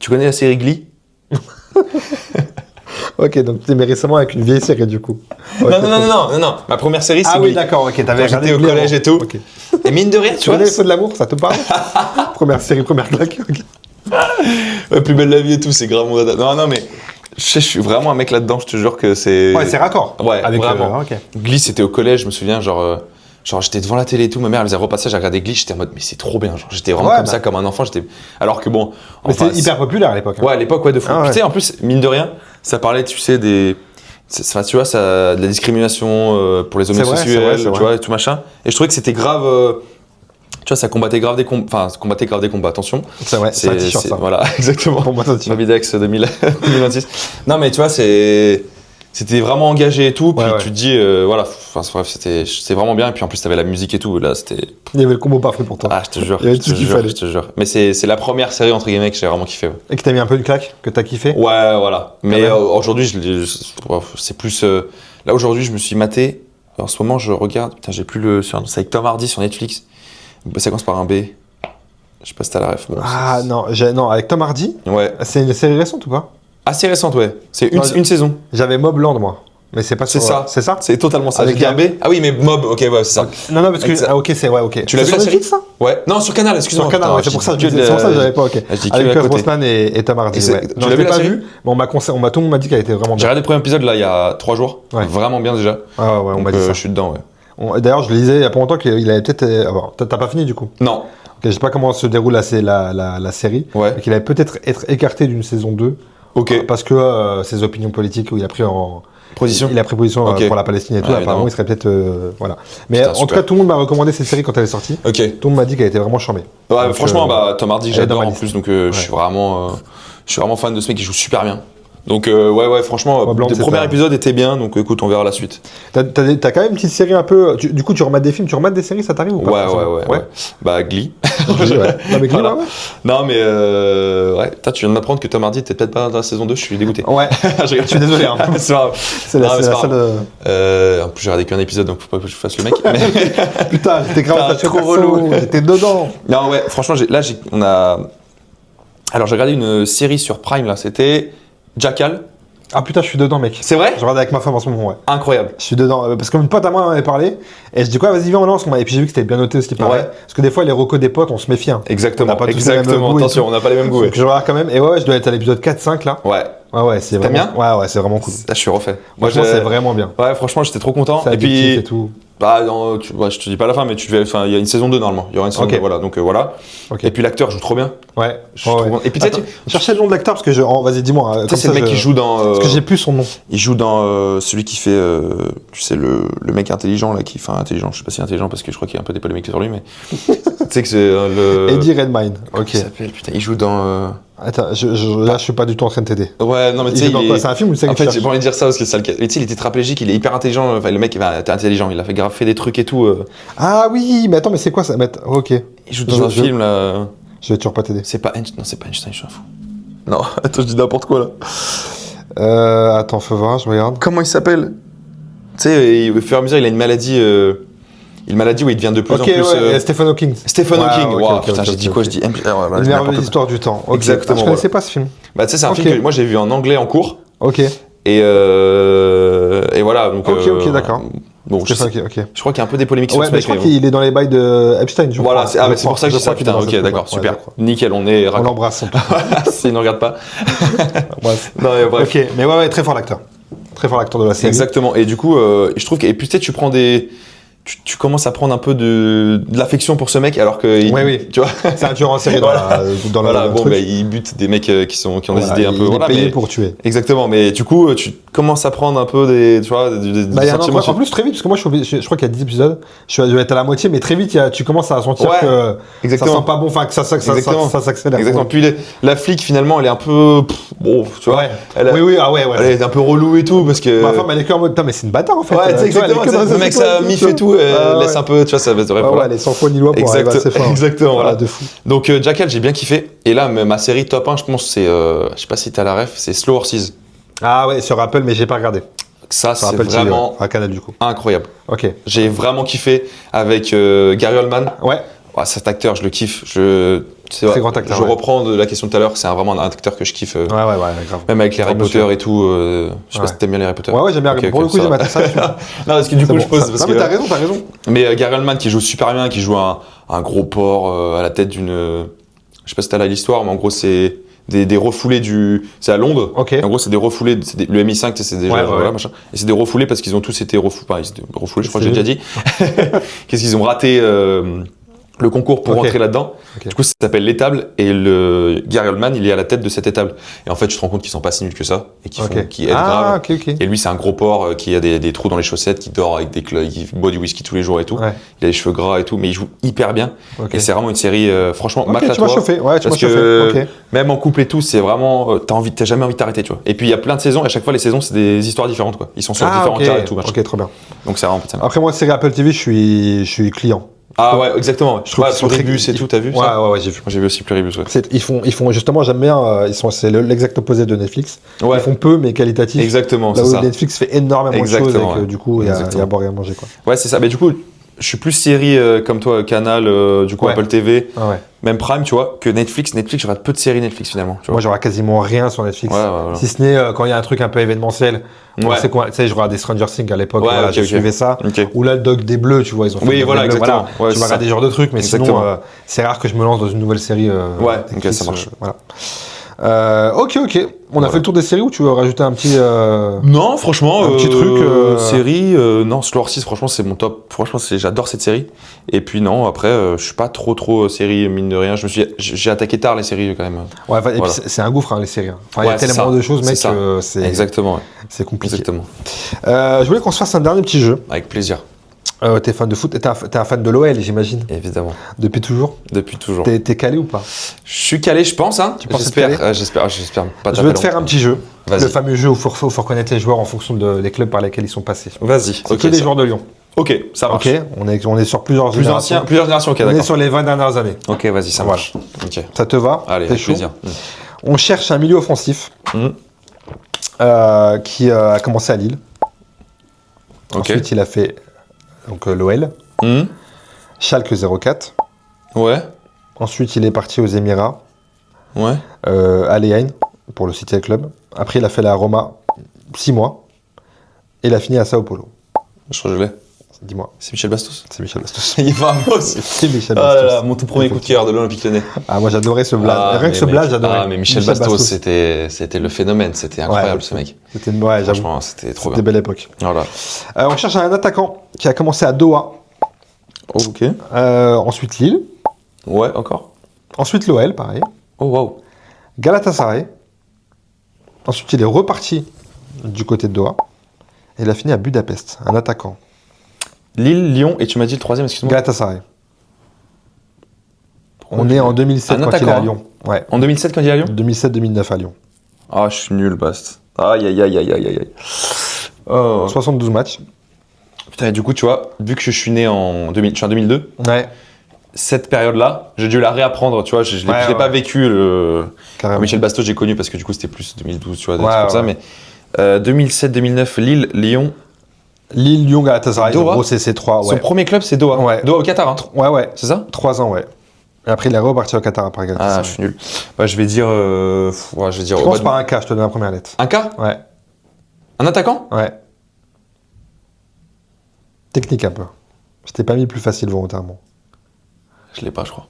Tu connais la série Glee? Ok, donc tu t'es récemment avec une vieille série du coup. Okay. Non. Ma première série, c'est Glee. Ah oui, oui, d'accord, ok. T'avais regardé au collège et tout. Okay. Et mine de rien, tu vois. Les Feux de l'amour, ça te parle? Première série, première claque. Okay. Plus belle la vie et tout, c'est grave mon dada. Non, mais je suis vraiment un mec là-dedans, je te jure que c'est. Ouais, c'est raccord. Ouais, avec vraiment. Ok. Glee, c'était au collège, je me souviens, genre j'étais devant la télé et tout, ma mère elle faisait repassage, j'ai regardé Glee, j'étais en mode mais c'est trop bien, genre j'étais vraiment comme ça, comme un enfant, alors que bon. Mais c'était hyper populaire à l'époque. Ouais, à l'époque, ouais, de fou. Ah, ouais. Tu sais, en plus, mine de rien, ça parlait, tu sais, tu vois, de la discrimination pour les homosexuels, tu vois, et tout machin. Et je trouvais que c'était grave. Tu vois, ça combattait grave des combats. Attention. C'est vrai, c'est un t-shirt, ça. Voilà, exactement. Pour moi, c'est un t-shirt. Mobidex 2026. Non, mais tu vois, c'était vraiment engagé et tout. Puis tu te dis, voilà, enfin, bref, c'était vraiment bien. Et puis en plus, t'avais la musique et tout. Là, c'était. Il y avait le combo parfait pour toi. Ah, je te jure. Il y avait tout ce qu'il fallait. Je te jure. Mais c'est la première série, entre guillemets, que j'ai vraiment kiffé. Ouais. Et que t'as mis un peu une claque, que t'as kiffé? Ouais, voilà. Mais aujourd'hui, c'est plus. Là, aujourd'hui, je me suis maté. En ce moment, je regarde. Putain, j'ai plus le. C'est avec Tom Hardy sur Netflix. Ça commence par un B. Je sais pas si t'as la ref. Bon, non, avec Tom Hardy. Ouais. C'est une série récente ou pas? Assez récente, ouais. C'est une saison. J'avais Mobland, moi. Mais c'est pas C'est ça. C'est ça? C'est totalement ça. Avec un B. Ah oui, mais Mob, ok, ouais, c'est ça. Non, parce que. Ah, ok, c'est. Ouais, ok. Tu l'as vu la série? Ça Ouais. Non, sur Canal, excuse-moi. Sur Canal, c'est pour ça que j'avais pas, ok. Avec Pierce Brosnan et Tom Hardy. Tu l'as pas vu? Mais tout le monde m'a dit qu'elle était vraiment bien. J'ai regardé le premier épisode là il y a 3 jours. Vraiment bien déjà. Ah ouais, on m'a dit ça. Je suis dedans, ouais. D'ailleurs, je le lisais il y a pas longtemps qu'il avait peut-être. T'as pas fini du coup? Non. Je sais pas comment se déroule la série. Ouais. Mais qu'il allait peut-être être écarté d'une saison 2. Ok. Parce que ses opinions politiques où il a pris position. Il a pris position pour la Palestine et tout. Apparemment, il serait peut-être. Voilà. Mais putain, en tout cas, tout le monde m'a recommandé cette série quand elle est sortie. Ok. Tout le monde m'a dit qu'elle était vraiment charmée. Ouais, donc, franchement, Tom Hardy, j'adore en liste. plus. Donc, je suis vraiment fan de ce mec qui joue super bien. Donc ouais, franchement, Blonde, le premier épisode était bien, donc écoute, on verra la suite. T'as quand même une petite série un peu. Du coup, tu remates des films, tu remates des séries, ça t'arrive ou pas? Ouais. Bah Glee. Glee, ouais. Non mais Glee, Voilà. ouais. Non mais ouais, tu viens de m'apprendre que Tom Hardy était peut-être pas dans la saison 2, je suis dégoûté. Ouais. Je suis désolé. Hein. C'est pas grave. C'est la seule. En plus j'ai regardé qu'un épisode, donc faut pas que je fasse le mec. Mais... Putain, j'étais grave trop relou. J'étais dedans. Non ouais, franchement, on a. Alors j'ai regardé une série sur Prime là, c'était Jackal. Ah putain, je suis dedans, mec. C'est vrai? Je regarde avec ma femme en ce moment, ouais. Incroyable. Je suis dedans. Parce qu'une pote à moi m'en avait parlé. Et je dis quoi, vas-y, viens, on lance. Et puis j'ai vu que c'était bien noté aussi, pareil. Ouais. Parce que des fois, les recos des potes, on se méfie. Hein. Exactement. On n'a pas tous les mêmes goûts Attention, on n'a pas les mêmes goûts. Donc je regarde quand même. Et ouais, je dois être à l'épisode 4-5 là. Ouais. Ouais, c'est T'aimes vraiment. bien? Ouais, c'est vraiment cool. Là, je suis refait. Franchement, c'est vraiment bien. Ouais, franchement, j'étais trop content. C'est Et puis. et tout. Bah, je te dis pas la fin, mais il y a une saison 2 normalement. Il y aura une saison 2, voilà. Donc voilà. Ok. Et puis l'acteur joue trop bien. Ouais. Trop bien. Et puis tu sais, cherchez le nom de l'acteur parce que vas-y, dis-moi. Tu sais, c'est le mec qui joue dans. Parce que j'ai plus son nom. Il joue dans celui qui fait, tu sais, le mec intelligent là, qui, enfin intelligent, je sais pas si intelligent parce que je crois qu'il y a un peu des polémiques sur lui, mais tu sais que c'est le. Eddie Redmayne. Ok. Il s'appelle, putain, il joue dans. Attends, là je suis pas du tout en train de t'aider. Ouais, non mais tu sais, c'est un film ou c'est en fait, j'ai pas envie de dire ça parce que c'est le cas. Mais tu sais, il est tétraplégique, il est hyper intelligent. Enfin, le mec, t'es intelligent, il a fait grave fait des trucs et tout. Ah oui, mais attends, mais c'est quoi ça? Ok. Il joue dans un film là. Je vais toujours pas t'aider. C'est pas Einstein, non, c'est pas Einstein, je suis un fou. Non, attends, je dis n'importe quoi là. Attends, faut voir, je regarde. Comment il s'appelle? Tu sais, au fur et à mesure, il a une maladie. Une maladie où il devient de plus en plus. Stephen Hawking. Stephen Hawking, wow, putain, j'ai dit quoi? Je dis. Une merveilleuse histoire du temps. Exactement. Je connaissais pas ce film. Bah, tu sais, c'est un film que moi j'ai vu en anglais en cours. Ok. Et voilà. Donc, ok, d'accord. Bon, je crois qu'il y a un peu des polémiques sur ce mec. Je crois qu'il est dans les bails de Epstein. Voilà, c'est pour ça que je dis ça. Putain, ok, d'accord, super. Nickel, on l'embrasse. S'il ne regarde pas. Bref. Non, bref. Ok, mais ouais, très fort l'acteur. Très fort l'acteur de la série. Exactement. Et du coup, je trouve que. Et puis, tu sais, tu prends des. Tu commences à prendre un peu de l'affection pour ce mec alors que oui. Tu vois, c'est un tueur en série dans voilà, bon, bah, il bute des mecs qui ont des idées un peu. Il est payé pour tuer. Exactement, mais du coup, tu commences à prendre un peu des sentiments. En plus, très vite, parce que moi, je crois qu'il y a 10 épisodes, je vais être à la moitié, mais très vite, tu commences à sentir que ça sent pas bon, enfin, que ça s'accélère. Exactement. Puis la flic, finalement, elle est un peu. Bon, tu vois. Elle est un peu relou et tout, parce que. Ma femme, elle est que en mode, mais c'est une bâtard en fait. Ouais, exactement. Le mec, ça mif et tout, laisse un peu, tu vois, ça va être vrai. Elle est sans foi ni loi pour arriver assez fort. Exactement, voilà. De fou. Donc, Jackal, j'ai bien kiffé. Et là, ma série top 1, je pense, c'est. Je sais pas si t'as la ref, c'est Slow Horses. Ah ouais, sur Apple, mais j'ai pas regardé. Ça, c'est vraiment à Canal du coup. Incroyable. Ok. J'ai vraiment kiffé avec Gary Oldman. Ouais. Cet acteur, je le kiffe. Très grand acteur. Je reprends de la question de tout à l'heure. C'est vraiment un acteur que je kiffe. Ouais, grave. Même avec les Harry Potter et tout. Je sais pas si t'aimes bien les Harry Potter. Ouais, j'aime bien. Pour le coup, j'aime bien ça. Non, parce que du coup, je pose. Non, mais t'as raison. Mais Gary Oldman qui joue super bien, qui joue un gros porc à la tête d'une. Je sais pas si t'as là l'histoire, mais en gros, c'est. Des refoulés c'est à Londres. Okay. En gros, c'est des refoulés. Le MI5, c'est des gens, machin. Et c'est des refoulés parce qu'ils ont tous été refoulés. Je crois que j'ai déjà dit. Qu'est-ce qu'ils ont raté le concours pour rentrer là-dedans. Okay. Du coup, ça s'appelle l'étable et le Gary Oldman, il est à la tête de cette étable. Et en fait, tu te rends compte qu'ils sont pas si nuls que ça et qui aident grave. Et lui, c'est un gros porc qui a des trous dans les chaussettes, qui dort avec qui boit du whisky tous les jours et tout. Ouais. Il a les cheveux gras et tout, mais il joue hyper bien. Et c'est vraiment une série, franchement, tu m'as chauffé. Ouais, tu m'as chauffé. Même en couple et tout, c'est vraiment, t'as jamais envie de t'arrêter, tu vois. Et puis il y a plein de saisons. Et à chaque fois, les saisons, c'est des histoires différentes, quoi. Ils sont sur différents cas et tout. Ok, trop bien. Donc c'est vraiment. Après moi, série Apple TV, je suis client. Ah ouais, exactement. Je trouve Pluribus et tout, t'as vu ça? Ouais, j'ai vu. J'ai vu aussi Pluribus, ouais. Ils font justement, j'aime bien, c'est l'exact opposé de Netflix. Ouais. Ils font peu, mais qualitatif. Exactement, là où Netflix fait énormément de choses et que du coup, il y a à boire et à manger, quoi. Ouais, c'est ça. Mais du coup, je suis plus série comme toi, Canal, du coup, Apple TV, même Prime, tu vois, que Netflix. Netflix, je regarde peu de séries Netflix finalement. Tu vois. Moi, je regarde quasiment rien sur Netflix. Voilà. Si ce n'est quand il y a un truc un peu événementiel. C'est quoi, tu sais, je regardais Stranger Things à l'époque, je suivais ça. Ou là, le Doc des Bleus, tu vois, ils ont fait exactement. Tu vas regarder des genres de trucs, mais sinon, c'est rare que je me lance dans une nouvelle série. Ok, ça marche. Ok. On a fait le tour des séries ou tu veux rajouter un petit. Non, franchement, un petit truc. Série, non, Slow Horses, franchement, c'est mon top. Franchement, j'adore cette série. Et puis, non, après, je suis pas trop série, mine de rien. J'ai attaqué tard les séries quand même. Ouais, et puis c'est un gouffre, les séries. Enfin, il y a tellement de choses, mec, que c'est. Exactement. C'est compliqué. Exactement. Je voulais qu'on se fasse un dernier petit jeu. Avec plaisir. T'es fan de foot, t'es un fan de l'OL, j'imagine. Évidemment. Depuis toujours. Depuis toujours. T'es calé ou pas? Je suis calé, je pense. Hein. Tu penses être calé? J'espère pas. Je vais te faire un petit jeu. Vas-y. Le fameux jeu où il faut reconnaître les joueurs en fonction des clubs par lesquels ils sont passés. Vas-y. C'est que des joueurs de Lyon. Ok, ça marche. Ok, on est sur plusieurs générations. Plusieurs générations, ok, On d'accord. est sur les 20 dernières années. Ok, vas-y, ça marche. Ok. Ça te va? Allez, T'es avec chaud? plaisir. On cherche un milieu offensif qui a commencé à Lille. Ok. Ensuite, il a fait l'OL. Schalke 04. Ouais. Ensuite, il est parti aux Émirats. Ouais. À Leyen pour le City Club. Après, il a fait la Roma 6 mois. Et il a fini à Sao Paulo. Je crois que je l'ai. Dis-moi. C'est Michel Bastos. C'est Michel Bastos. Il va moi aussi. C'est Michel Ah Bastos. là là, mon tout premier coup de cœur de l'Olympique Lyonnais. Ah, moi j'adorais ce blaze. Rien que mais ce blaze, j'adorais. Ah, mais Michel Bastos, c'était le phénomène. C'était incroyable, ce mec. C'était ouais, j'avoue. Franchement, c'était trop C'était bien. belle époque. Voilà. On cherche un attaquant qui a commencé à Doha. Ok. Ensuite Lille. Ouais, encore. Ensuite l'OL, pareil. Oh, waouh. Galatasaray. Ensuite, il est reparti du côté de Doha. Et il a fini à Budapest, un attaquant. Lille, Lyon, et tu m'as dit le troisième, excuse-moi. Galatasaray. On est en 2007 quand il est à Lyon. Ouais. En 2007 quand il est à Lyon 2007-2009 à Lyon. Ah, je suis nul, Bast. Aïe, aïe, aïe, aïe, aïe, aïe. Oh. 72 matchs. Putain, et du coup, tu vois, vu que je suis né en 2002, Ouais. cette période-là, j'ai dû la réapprendre, tu vois, je l'ai pas vécu. Carrément. Michel Bastos, j'ai connu parce que du coup, c'était plus 2012, tu vois, des Ouais, trucs comme ça, mais 2007-2009, Lille, Lyon. Lille, Lyon, Galatasaray. Doha. En gros, c'est ces trois. Son Ouais. premier club, c'est Doha. Ouais. Doha au Qatar, hein. Ouais. C'est ça 3 ans, ouais. Et après, il est reparti au Qatar après Galatasaray. Ah, je suis nul. Bah, je vais dire. Je commence par un K, je te donne la première lettre. Un K Ouais. Un attaquant Ouais. Technique un peu. Je t'ai pas mis plus facile volontairement. Je l'ai pas, je crois.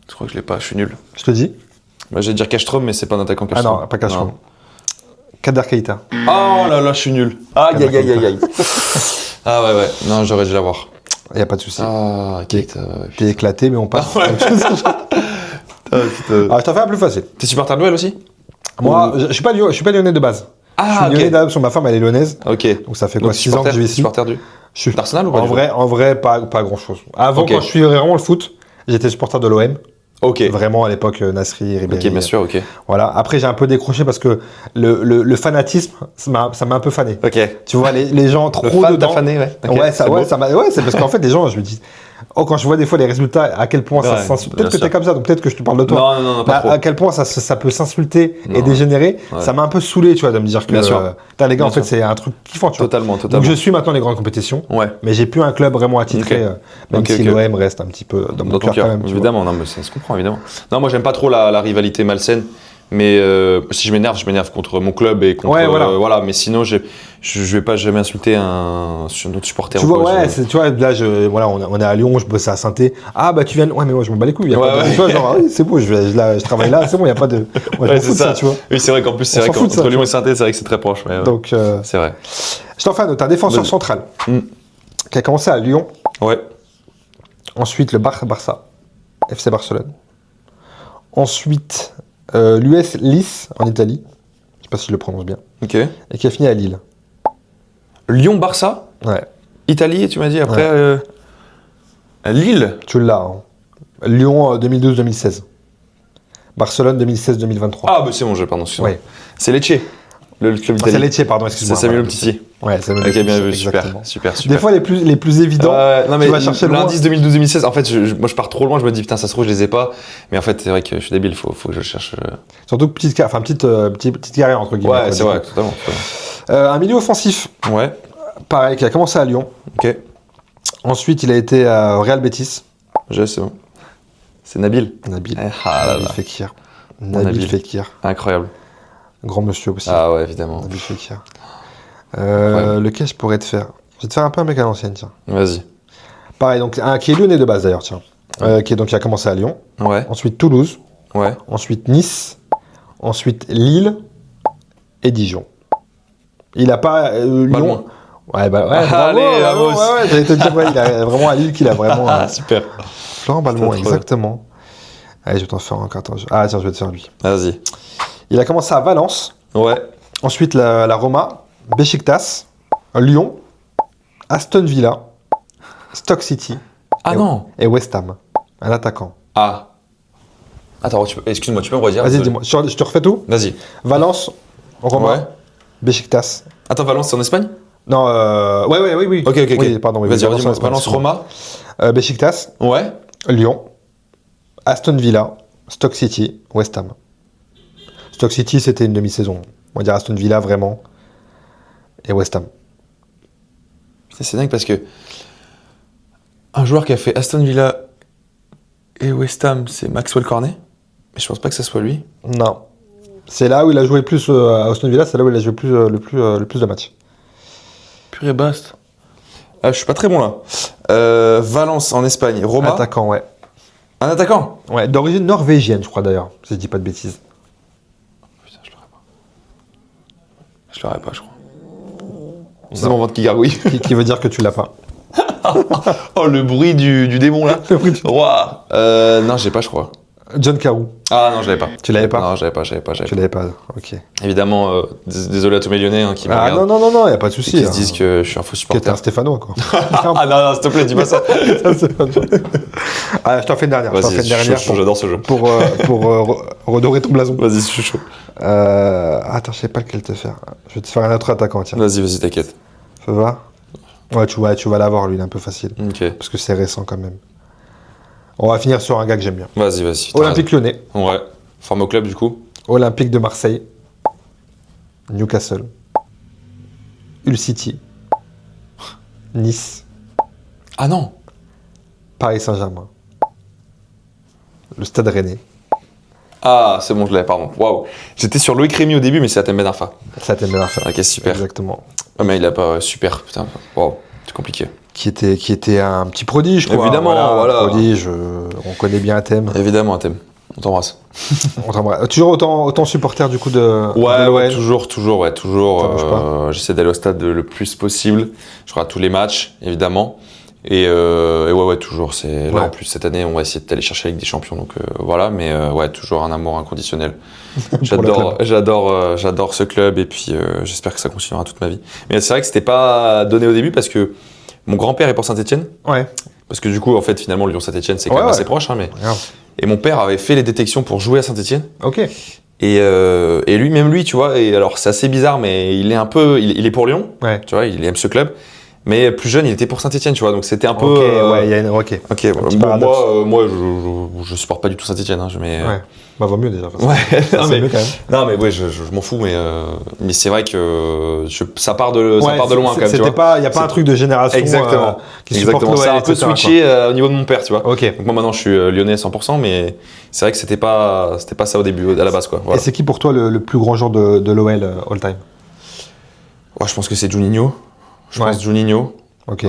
Je crois que je l'ai pas, je suis nul. Je te dis. Bah, je vais dire Castrom, mais c'est pas un attaquant Ah Castrom. non, pas Castrom. Kader Keita. Oh là là, je suis nul. Aïe, aïe, aïe, aïe, aïe. Ah ouais. Non, j'aurais dû l'avoir. Y a pas de souci. Ah, Keita. T'es éclaté, mais on passe. Ouais. Je t'en fais un plus facile. T'es supporter de l'OL aussi Moi, je suis pas lyonnais de base. Ah, je suis lyonnais d'âme, sur ma femme, elle est lyonnaise. Ok. Donc ça fait quoi, Donc, 6 ans que je vais ici. supporter du Je suis d'Arsenal ou pas en vrai, pas grand chose. Avant, Ok. quand je suivais vraiment le foot, j'étais supporter de l'OM. Ok. Vraiment à l'époque, Nasri, Ribéry. Ok, bien sûr, ok. Voilà. Après, j'ai un peu décroché parce que le fanatisme, ça m'a un peu fané. Ok. Tu vois, les gens trop Le fan dedans. t'a fané, ouais. Ok, Ouais, c'est beau. c'est parce qu'en fait, les gens, je me dis, quand je vois des fois les résultats, à quel point ça Ouais, s'insulte. bien Peut-être que sûr. t'es comme ça, donc peut-être que je te parle de toi. Non, Mais pas trop. à quel point ça peut s'insulter et Non. dégénérer, Ouais. ça m'a un peu saoulé, tu vois, de me dire que Bien sûr. putain, les gars, Bien en fait, sûr. c'est un truc kiffant, tu vois. Totalement. Donc je suis maintenant les grandes compétitions, Ouais. mais j'ai plus un club vraiment attitré, Ok. même Ok, si ok. l'OM reste un petit peu dans mon Dans ton cœur quand cœur, même. tu vois. évidemment. Non, mais ça se comprend, évidemment. Non, moi, j'aime pas trop la rivalité malsaine. Mais si je m'énerve contre mon club et contre. Ouais, voilà. Mais sinon, je vais pas jamais insulter un autre supporter. Tu ou vois, quoi, ouais, tu vois, là, on est à Lyon, je bosse à Saint-Étienne. Ah, bah, tu viens. Ouais, mais moi, je m'en bats les couilles. Y a Ouais, pas de- ouais. Tu vois, genre, ah oui, c'est bon, je travaille là, c'est bon, il n'y a pas de. Moi, je Ouais, m'en c'est fous de ça, ça. tu vois. Oui, c'est vrai qu'en plus, c'est On vrai s'en fout de ça, qu'entre tu Lyon et Saint-Étienne, c'est vrai que c'est très proche. Mais, ouais. Donc, C'est vrai. je t'en fais un autre, un défenseur Vas-y. central Mm. qui a commencé à Lyon, Ouais. ensuite le Barça, FC Barcelone, ensuite l'US Lis en Italie, je sais pas si je le prononce bien, Ok. et qui a fini à Lille. Lyon-Barça, Ouais, Italie, tu m'as dit après. Lille. tu l'as. Hein. Lyon 2012-2016. Barcelone 2016-2023. Ah, bah c'est bon, pardon, excuse-moi. Ouais. C'est Lecce, le club Ah, c'est italien. Lecce, pardon, C'est excuse-moi. Samuel voilà. Umtiti. Ouais, Samuel Ok, bien Umtiti, vu, super, exactement. super. Des fois, les plus évidents, non, mais tu vas chercher loin. l'indice 2012-2016, en fait, moi je pars trop loin, je me dis putain, ça se trouve, je les ai pas. Mais en fait, c'est vrai que je suis débile, faut que je cherche. Surtout petite carrière, entre guillemets. Ouais, quoi, c'est du vrai, coup. totalement. Un milieu offensif, Ouais, pareil, qui a commencé à Lyon. ok, Ensuite, il a été au Real Betis. c'est bon. C'est Nabil. Nabil. Ah là Nabil là, Fekir. Nabil. Nabil Fekir. incroyable. Grand monsieur aussi. Ah ouais, évidemment. Nabil Fekir. Incroyable. Lequel je pourrais te faire? Je vais te faire un peu un mec à l'ancienne, tiens. Vas-y. Pareil, donc qui est lyonnais de base d'ailleurs, tiens. Qui a commencé à Lyon. Ouais, Ensuite Toulouse. ouais. Ensuite Nice. Ensuite Lille. Et Dijon. Il a pas Lyon. Balmain. Ouais, bah ouais. Ah, bravo, allez, bravo, vamos. ouais, j'allais te dire, ouais, il a vraiment à Lille qu'il a vraiment. Ah, super. Florent Balmont, Putain, trop exactement. Allez, je vais t'en faire encore. Attends, ah, tiens, je vais te faire lui. Vas-y. Il a commencé à Valence. Ouais, Ensuite, la Roma, Beşiktaş, Lyon, Aston Villa, Stoke City. Ah non. Et West Ham. Un attaquant. Ah. Attends, excuse-moi, tu peux me redire? Vas-y, dis-moi. Je te refais tout? Vas-y. Valence, Roma, Ouais. Besiktas. Attends, Valence, c'est en Espagne? Non, oui. Ok. Oui, pardon. Oui, Vas-y, redis-moi. en Espagne, Valence, Roma. Besiktas, Ouais. Lyon, Aston Villa, Stoke City, West Ham. Stoke City, c'était une demi-saison. On va dire Aston Villa, vraiment. Et West Ham. C'est dingue parce que un joueur qui a fait Aston Villa et West Ham, c'est Maxwell Cornet. Mais je pense pas que ça soit lui. Non. C'est là où il a joué le plus à Aston Villa, c'est là où il a joué le plus de matchs. Purée baste. Ah, je suis pas très bon là. Valence en Espagne. Roma. Attaquant, ouais. Un attaquant. Ouais, d'origine norvégienne, je crois d'ailleurs, si je dis pas de bêtises. Putain, je l'aurais pas. Je l'aurais pas, je crois. C'est mon ventre qui gargouille. Qui veut dire que tu l'as pas. Oh, le bruit du démon là. Le bruit du- Ouah. Non, j'ai pas, je crois. John Carew. Ah non, je l'avais pas. Tu l'avais pas? Non, j'avais pas. Tu l'avais pas, ok. Évidemment, désolé à tous mes Lyonnais qui me Ah regardent. non, y a pas de souci. Qui se disent que je suis un faux Que t'es supporter. un Stéphanois, quoi. Ah non, s'il te plaît, dis pas ça. Ah, je t'en fais une dernière. Vas-y, j'adore ce jeu. pour redorer ton blason. Vas-y, je suis chaud. Attends, je sais pas lequel te faire. Je vais te faire un autre attaquant, tiens. Vas-y, t'inquiète. Ça va? Ouais, tu vas l'avoir, lui, il est un peu facile. Ok. Parce que c'est récent quand même. On va finir sur un gars que j'aime bien. Vas-y. Olympique Lyonnais, Ouais. Forme au club du coup. Olympique de Marseille, Newcastle, Hull City, Nice, Ah non. Paris Saint-Germain, le Stade Rennais. Ah, c'est bon, je l'avais, pardon. Waouh. J'étais sur Loïc Rémy au début, mais c'est Atem Ben Arfa. Ça t'aime bien à faire. Ok, super. Exactement. Ah, mais il a pas. Super, putain. Waouh. C'est compliqué. Qui était un petit prodige, quoi. Évidemment, voilà. Prodige, on connaît bien Atem. Évidemment, Atem. On t'embrasse. On t'embrasse. Toujours autant supporter du coup de Ouais, l'OL. toujours. Ça marche pas. J'essaie d'aller au stade le plus possible. Je regarde tous les matchs, évidemment. Et ouais, toujours. Là, Ouais. en plus, cette année, on va essayer d'aller chercher la Ligue des Champions. Donc voilà, mais ouais, toujours un amour inconditionnel. J'adore ce club et puis j'espère que ça continuera toute ma vie. Mais c'est vrai que c'était pas donné au début parce que mon grand-père est pour Saint-Etienne. Ouais. Parce que du coup, en fait, finalement, Lyon-Saint-Etienne, c'est quand Ouais, même ouais. assez proche. Hein, mais... Regarde. Et mon père avait fait les détections pour jouer à Saint-Etienne. Ok. Et lui, tu vois, et alors c'est assez bizarre, mais il est un peu, il est pour Lyon, Ouais. tu vois, il aime ce club. Mais plus jeune, il était pour Saint-Etienne, tu vois, donc c'était un peu. Ok, ouais, il y a une. Ok. Ok, petit bon, paradoxe. moi, je supporte pas du tout Saint-Etienne, hein, mais. Ouais. Bah, vaut mieux déjà. parce que Ouais, ça, non, c'est mais, mieux quand même. non, mais ouais, je m'en fous, mais c'est vrai que ça part de Ouais, loin quand même, tu C'était vois. pas, y a pas un truc de génération. Exactement. Qui supporte Exactement. l'OL, Ça a un peu etc., switché au niveau de mon père, tu vois. quoi. Ok. Donc moi maintenant je suis lyonnais 100%, mais c'est vrai que c'était pas ça au début, à la base, quoi. Voilà. Et c'est qui pour toi le plus grand joueur de l'OL all time? Ouais, je pense que c'est Juninho. Je Ouais. pense Juninho. Ok.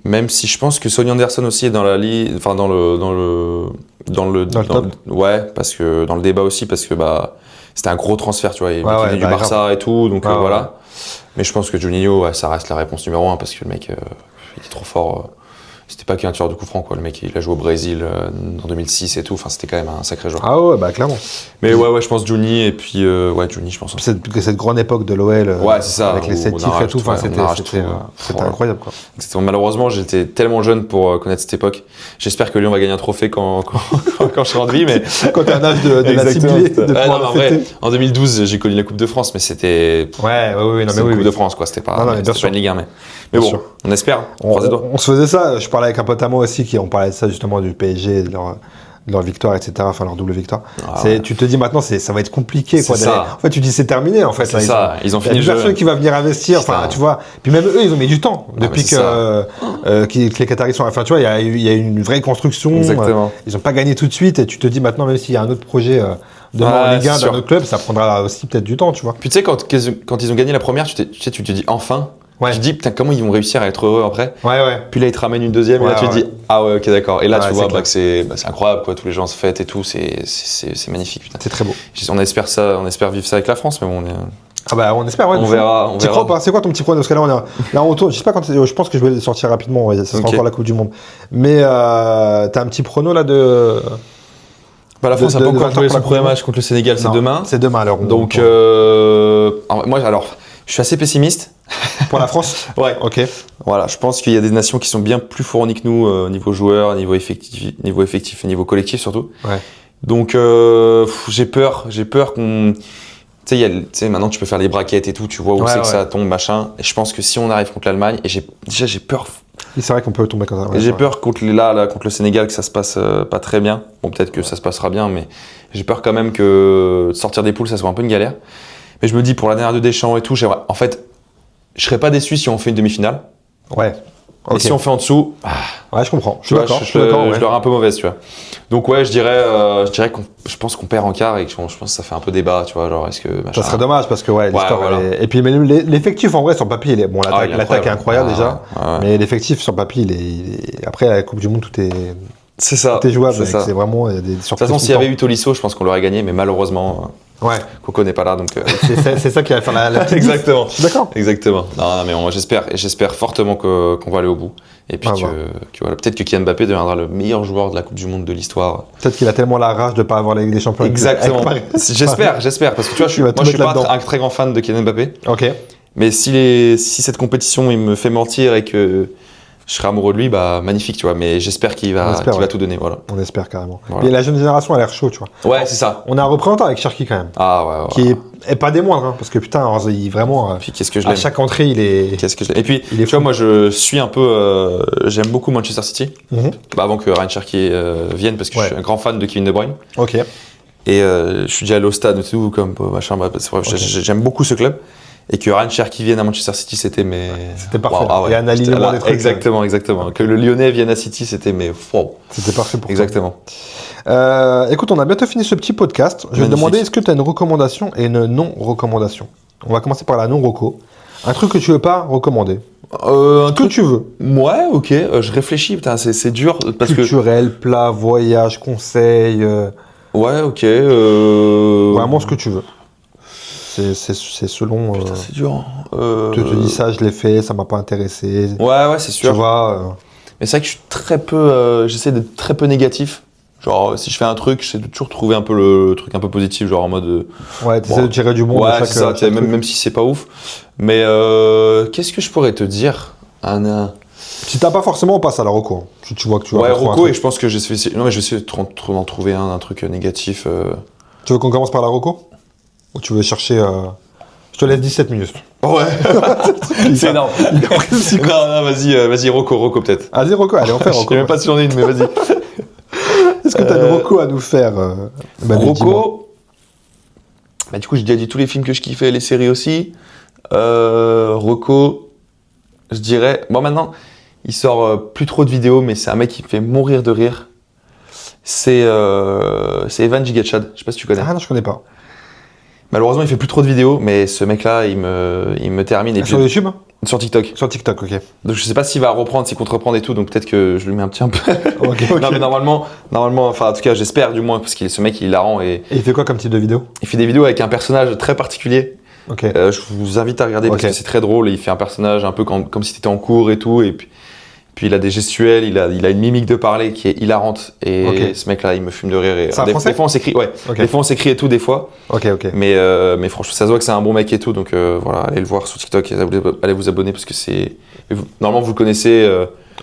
Même si je pense que Sonny Anderson aussi est dans la ligue, enfin dans le top. ouais, parce que dans le débat aussi, parce que bah c'était un gros transfert, tu vois, il Ouais, venait du bah, Barça et tout, donc Ouais, voilà. Mais je pense que Juninho, ouais, ça reste la réponse numéro 1 parce que le mec, il est trop fort. C'était pas qu'un tueur de coup franc, quoi. Le mec, il a joué au Brésil en 2006 et tout. Enfin, c'était quand même un sacré joueur. Ah ouais, bah clairement. Mais ouais, je pense Juni et puis ouais, Juni, je pense. Cette grande époque de l'OL, Ouais, c'est ça, avec les où 7 on titres et arrache tout, tout, enfin, ouais, on arrache c'était tout. incroyable, quoi. Malheureusement, j'étais tellement jeune pour connaître cette époque. J'espère que Lyon va gagner un trophée quand je serai en vie, mais Quand t'as un âge de l'assimiler, de Ouais, pouvoir non, mais le en vrai, fêter. en 2012, j'ai connu la Coupe de France, mais c'était Ouais, non, mais une oui, Coupe oui. de France, quoi. C'était pas, Non, mais bien c'était sûr. pas une Ligue 1, mais Bien bon, sûr. on espère. On Croisez les doigts. se faisait ça, je parlais avec un pote à moi aussi, on parlait de ça justement du PSG, de leur victoire, etc., enfin leur double victoire. Ah ouais. Tu te dis maintenant, ça va être compliqué, quoi. C'est ça. En fait, tu dis c'est terminé, en fait. C'est là, ça, ils ont il y a fini le plus jeu. personne qui va venir investir, enfin, Putain. tu vois. Puis même eux, ils ont mis du temps depuis mais c'est que les Qataris sont. Enfin, tu vois, il y a eu une vraie construction. Exactement. Ils n'ont pas gagné tout de suite, et tu te dis maintenant, même s'il y a un autre projet demain en Ouais, Ligue 1 c'est d'un sûr. autre club, ça prendra aussi peut-être du temps, tu vois. Puis tu sais, quand ils ont gagné la première, tu te dis enfin. Ouais. Tu te dis, putain, comment ils vont réussir à être heureux après. Ouais. Puis là, ils te ramènent une deuxième, et là, Ouais, tu te ouais. dis, ah ouais, ok, d'accord. Et là, Ouais, tu c'est vois clair. que c'est incroyable, quoi. Tous les gens se fêtent et tout, c'est magnifique, putain. C'est très beau. On espère vivre ça avec la France, mais bon, Ah bah on espère, ouais. on verra. Petit prop, hein, c'est quoi ton petit prono? Parce que là on tourne, je sais pas quand, je pense que je vais le sortir rapidement, ouais, ça sera Ok. encore la Coupe du Monde. Mais t'as un petit prono là de. Bah, la France n'a de pas encore vainqueur joué pour la son premier Coupe du match contre le Sénégal, c'est Non, demain. C'est demain alors. Donc, moi, alors, je suis assez pessimiste. Pour la France. Ouais. Ok. Voilà, je pense qu'il y a des nations qui sont bien plus fournies que nous, niveau joueurs, niveau effectif et niveau collectif surtout. Ouais. Donc j'ai peur qu'on... Tu sais, maintenant tu peux faire les braquettes et tout, tu vois où c'est que ça tombe, machin. Et je pense que si on arrive contre l'Allemagne, et j'ai peur. Et c'est vrai qu'on peut tomber comme ça. Ouais, et j'ai peur contre le Sénégal que ça se passe pas très bien. Bon, peut-être que ça se passera bien, mais j'ai peur quand même que sortir des poules, ça soit un peu une galère. Mais je me dis, pour la dernière de Deschamps et tout, en fait, je serais pas déçu si on fait une demi-finale. Ouais. Et si on fait en dessous, ouais, je comprends. Je suis d'accord. Je l'aurais un peu mauvaise, tu vois. Donc ouais, je dirais je pense qu'on perd en quart et que je pense que ça fait un peu débat, tu vois, genre est-ce que machin. Ça serait dommage parce que l'histoire. voilà. Et puis mais l'effectif en vrai sur le papier, l'attaque est incroyable déjà, mais l'effectif sur le papier, après la Coupe du Monde tout est. C'est ça. Tout est jouable. C'est vraiment des surprises. De toute façon, s'il y avait eu Tolisso, je pense qu'on l'aurait gagné, mais malheureusement. Ouais. Coco n'est pas là, donc. C'est ça qui va faire la Exactement. Je suis d'accord. Exactement. Non, mais j'espère fortement qu'on va aller au bout. Et puis que voilà, peut-être que Kylian Mbappé deviendra le meilleur joueur de la Coupe du Monde de l'histoire. Peut-être qu'il a tellement la rage de ne pas avoir la Ligue des Champions. Exactement. J'espère, parce que tu vois, moi je suis pas un très grand fan de Kylian Mbappé. Ok. Mais si cette compétition il me fait mentir et que je serai amoureux de lui, bah magnifique, tu vois. Mais j'espère qu'il va tout donner, voilà. On espère carrément. Voilà. Et la jeune génération a l'air chaud, tu vois. Ouais, c'est ça. On a un représentant avec Cherki quand même. Ah ouais. Qui est pas des moindres, hein, parce que putain, il vraiment. Puis qu'est-ce que je l'aime. À chaque entrée, il est. Qu'est-ce que je l'aime. Et puis, tu vois, moi, je suis un peu. J'aime beaucoup Manchester City. Avant que Ryan Cherki vienne, parce que je suis un grand fan de Kevin De Bruyne. Ok. Et je suis déjà allé au stade et tout, comme machin. J'aime beaucoup ce club. Et que Ryan Cherki vienne à Manchester City, c'était C'était parfait. Wow, et un alignement des trucs. Exactement. Que le Lyonnais vienne à City, c'était wow. C'était parfait pour Exactement. Écoute, on a bientôt fini ce petit podcast. Je vais te demander, est-ce que tu as une recommandation et une non-recommandation? On va commencer par la non-reco. Un truc que tu veux pas recommander. Un truc que tu veux. Ouais, ok. Je réfléchis, putain, c'est dur. Parce culturel, plat, voyage, conseil. Ouais, ok. Vraiment ce que tu veux. C'est selon. Putain, c'est dur. Tu te dis ça, je l'ai fait, ça m'a pas intéressé. Ouais, c'est sûr. Tu vois. Mais c'est vrai que je suis très peu. J'essaie d'être très peu négatif. Genre, si je fais un truc, j'essaie de toujours trouver un peu le truc un peu positif, genre en mode. Ouais, t'essaies de tirer du bon. Ouais, c'est ça. Même si c'est pas ouf. Mais qu'est-ce que je pourrais te dire, Anna? Si t'as pas forcément, on passe à la reco. Tu vois que tu vas. Ouais, reco, et je pense que je vais essayer d'en trouver un truc négatif. Tu veux qu'on commence par la reco? Ou tu veux chercher. Je te laisse 17 minutes. Ouais. C'est énorme. Non, vas-y, reco peut-être. Vas-y, reco, allez, on fait reco. Je sais même pas si j'en ai une, mais vas-y. Est-ce que t'as une reco à nous faire Reco. Bah, du coup, j'ai déjà dit tous les films que je kiffais, les séries aussi. Reco, je dirais. Bon, maintenant, il sort plus trop de vidéos, mais c'est un mec qui me fait mourir de rire. C'est Evan Gigachad. Je sais pas si tu connais. Ah non, je connais pas. Malheureusement, il fait plus trop de vidéos, mais ce mec-là, il me termine. Et sur YouTube? Sur TikTok. Sur TikTok, ok. Donc je sais pas s'il va reprendre, s'il compte reprendre et tout, donc peut-être que je lui mets un petit peu. Okay. Non mais normalement, enfin en tout cas j'espère du moins, parce que ce mec il est hilarant et il fait quoi comme type de vidéo? Il fait des vidéos avec un personnage très particulier. Ok. Je vous invite à regarder parce que c'est très drôle. Et il fait un personnage un peu comme si t'étais en cours et tout, et puis il a des gestuels, il a une mimique de parler qui est hilarante et ce mec-là il me fume de rire. Et c'est des fois on s'écrit, des fois on s'écrit et tout des fois. Ok. Mais franchement ça se voit que c'est un bon mec et tout, donc voilà, allez le voir sur TikTok et allez vous abonner parce que c'est normalement vous le connaissez.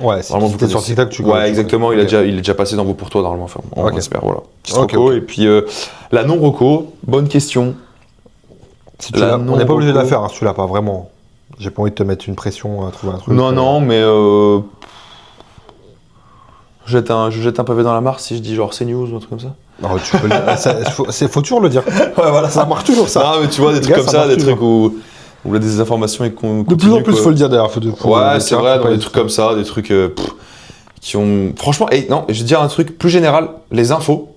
Ouais, si tu es sur TikTok, tu connais. Ouais, exactement, il est déjà passé dans Vous pour toi normalement. Enfin, on espère, voilà. Petite reco. Et puis la non reco, bonne question. Si on n'est pas obligé de la faire, hein, si tu l'as pas vraiment. J'ai pas envie de te mettre une pression à trouver un truc. Non, mais je jette un pavé dans la mare si je dis genre CNews ou un truc comme ça. Non, tu peux faut toujours le dire. Ouais, voilà. Ça marche toujours ça. Non, mais tu vois, des trucs comme ça, des trucs où la désinformation est continue. De plus en plus, faut le dire d'ailleurs. Ouais, c'est vrai, des trucs comme ça, des trucs qui ont. Franchement, je vais te dire un truc plus général, les infos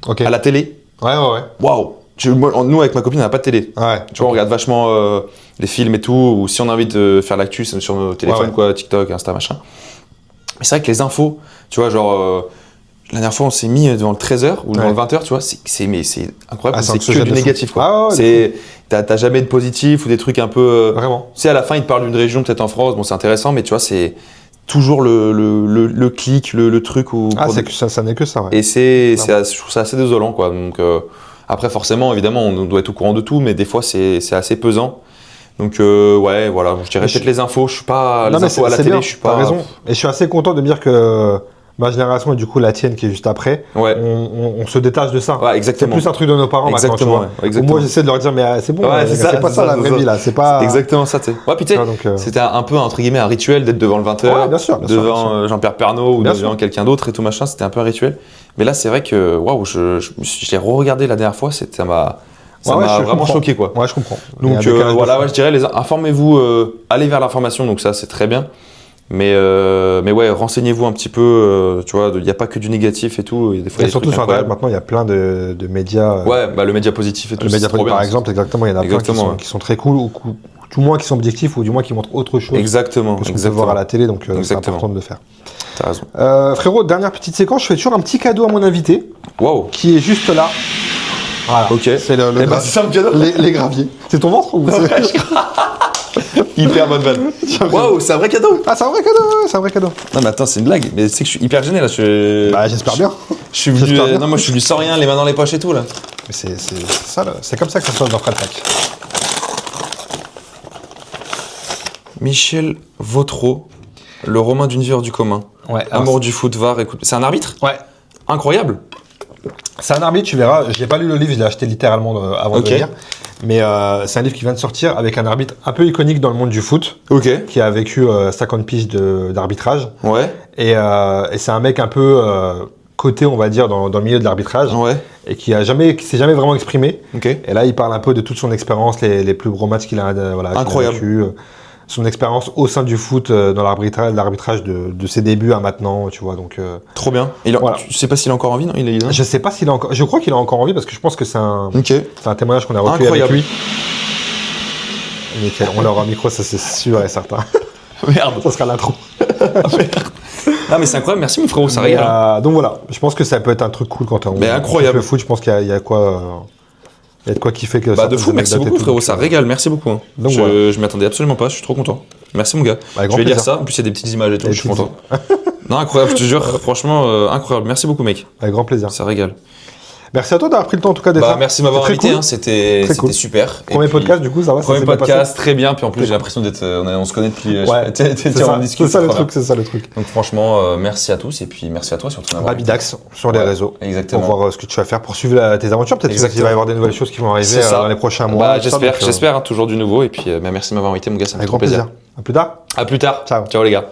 à la télé. Ouais. Waouh! Nous, avec ma copine, on n'a pas de télé. Ouais. Tu vois, on regarde vachement les films et tout, ou si on a envie de faire l'actu, c'est sur nos téléphones, quoi, TikTok, Insta, machin. Mais c'est vrai que les infos, tu vois, genre, la dernière fois, on s'est mis devant le 13h ou devant le 20h, tu vois, c'est incroyable, c'est que du négatif, quoi. T'as jamais de positif ou des trucs un peu. Vraiment. Tu sais, à la fin, ils te parlent d'une région, peut-être en France, bon, c'est intéressant, mais tu vois, c'est toujours le clic, le truc. C'est que ça n'est que ça, ouais. Et je trouve ça assez désolant, quoi. Donc, après, forcément, évidemment, on doit être au courant de tout, mais des fois, c'est assez pesant. Donc ouais, voilà, je dirais peut-être les infos. Je suis pas les infos à la télé, bien, je suis pas. T'as raison. Et je suis assez content de me dire que ma génération et du coup la tienne qui est juste après, on se détache de ça. Ouais, exactement. C'est plus un truc de nos parents maintenant, tu vois. Moi j'essaie de leur dire mais c'est bon, c'est pas ça la vraie vie là, c'est pas. C'est exactement ça, tu sais. Ouais, puis tu sais, c'était un peu entre guillemets un rituel d'être devant le 20h, devant Jean-Pierre Pernaut ou devant quelqu'un d'autre et tout machin, c'était un peu un rituel. Mais là c'est vrai que waouh, je l'ai re-regardé la dernière fois, ça m'a vraiment choqué quoi. Ouais, je comprends. Donc voilà, je dirais informez-vous, allez vers l'information, donc ça c'est très bien. Mais ouais, renseignez-vous un petit peu, tu vois, il n'y a pas que du négatif et tout. Des fois, et surtout sur Internet, maintenant, il y a plein de médias. Ouais, le média positif et tout. Le média positif, par exemple, exactement, il y en a plein qui sont très cool, ou du moins qui sont objectifs, ou du moins qui montrent autre chose. Exactement. Que ce qu'on peut voir à la télé, donc c'est important de le faire. T'as raison. Frérot, dernière petite séquence, je fais toujours un petit cadeau à mon invité. Waouh. Qui est juste là. Voilà. Ok. C'est c'est ça le cadeau. Les graviers. C'est ton ventre ou Hyper bonne vanne. Waouh, c'est un vrai cadeau. Ah, c'est un vrai cadeau, ouais, c'est un vrai cadeau. Non, mais attends, c'est une blague. Mais c'est que je suis hyper gêné là. Bah, j'espère bien. Je suis venu. Non, moi je suis venu sans rien, les mains dans les poches et tout là. Mais c'est ça, là. C'est comme ça que ça se passe dans Frat Pack. Michel Vautreau, le Romain d'une vie hors du commun. Ouais. Amour du foot, VAR, écoute. C'est un arbitre ? Ouais. Incroyable. C'est un arbitre, tu verras. Je n'ai pas lu le livre, je l'ai acheté littéralement avant de venir. Mais c'est un livre qui vient de sortir avec un arbitre un peu iconique dans le monde du foot. Ok. Qui a vécu 50 piges d'arbitrage. Ouais. Et c'est un mec un peu coté, on va dire, dans le milieu de l'arbitrage. Ouais. Et qui s'est jamais vraiment exprimé. Ok. Et là, il parle un peu de toute son expérience, les plus gros matchs qu'il a vécu. Son expérience au sein du foot, dans l'arbitrage de ses débuts à maintenant, tu vois, donc... Trop bien. Tu sais pas s'il est encore en vie, non ? Je sais pas s'il est encore... Je crois qu'il est encore en vie, parce que je pense que c'est un témoignage qu'on a recueilli avec lui. Nickel, on l'aura au micro, ça c'est sûr et certain. Merde. Ça sera l'intro. Ah mais c'est incroyable, merci mon frérot, ça régale. Donc voilà, je pense que ça peut être un truc cool quand on incroyable. Le foot, je pense qu'il y a quoi... Il y a de quoi kiffer que ça. De fou, merci beaucoup frérot, ça régale, merci beaucoup. Donc je m'y attendais absolument pas, je suis trop content. Merci mon gars. Je vais lire ça, en plus il y a des petites images et tout, je suis content. Non, incroyable, je te jure, franchement, incroyable, merci beaucoup mec. Avec grand plaisir. Ça régale. Merci à toi d'avoir pris le temps en tout cas d'être là. Merci de m'avoir invité, cool. C'était super. Premier podcast du coup, ça va. Premier podcast, très bien. Puis en plus j'ai l'impression d'être, on se connaît depuis. C'est ça le truc. Donc franchement, merci à tous et puis merci à toi surtout. Rabidax sur les réseaux. Exactement. Pour voir ce que tu vas faire, pour suivre tes aventures. Peut-être qu'il va y avoir des nouvelles choses qui vont arriver dans les prochains mois. J'espère, toujours du nouveau. Et puis merci de m'avoir invité mon gars, ça me fait trop plaisir. À plus tard. À plus tard. Ciao. Ciao les gars.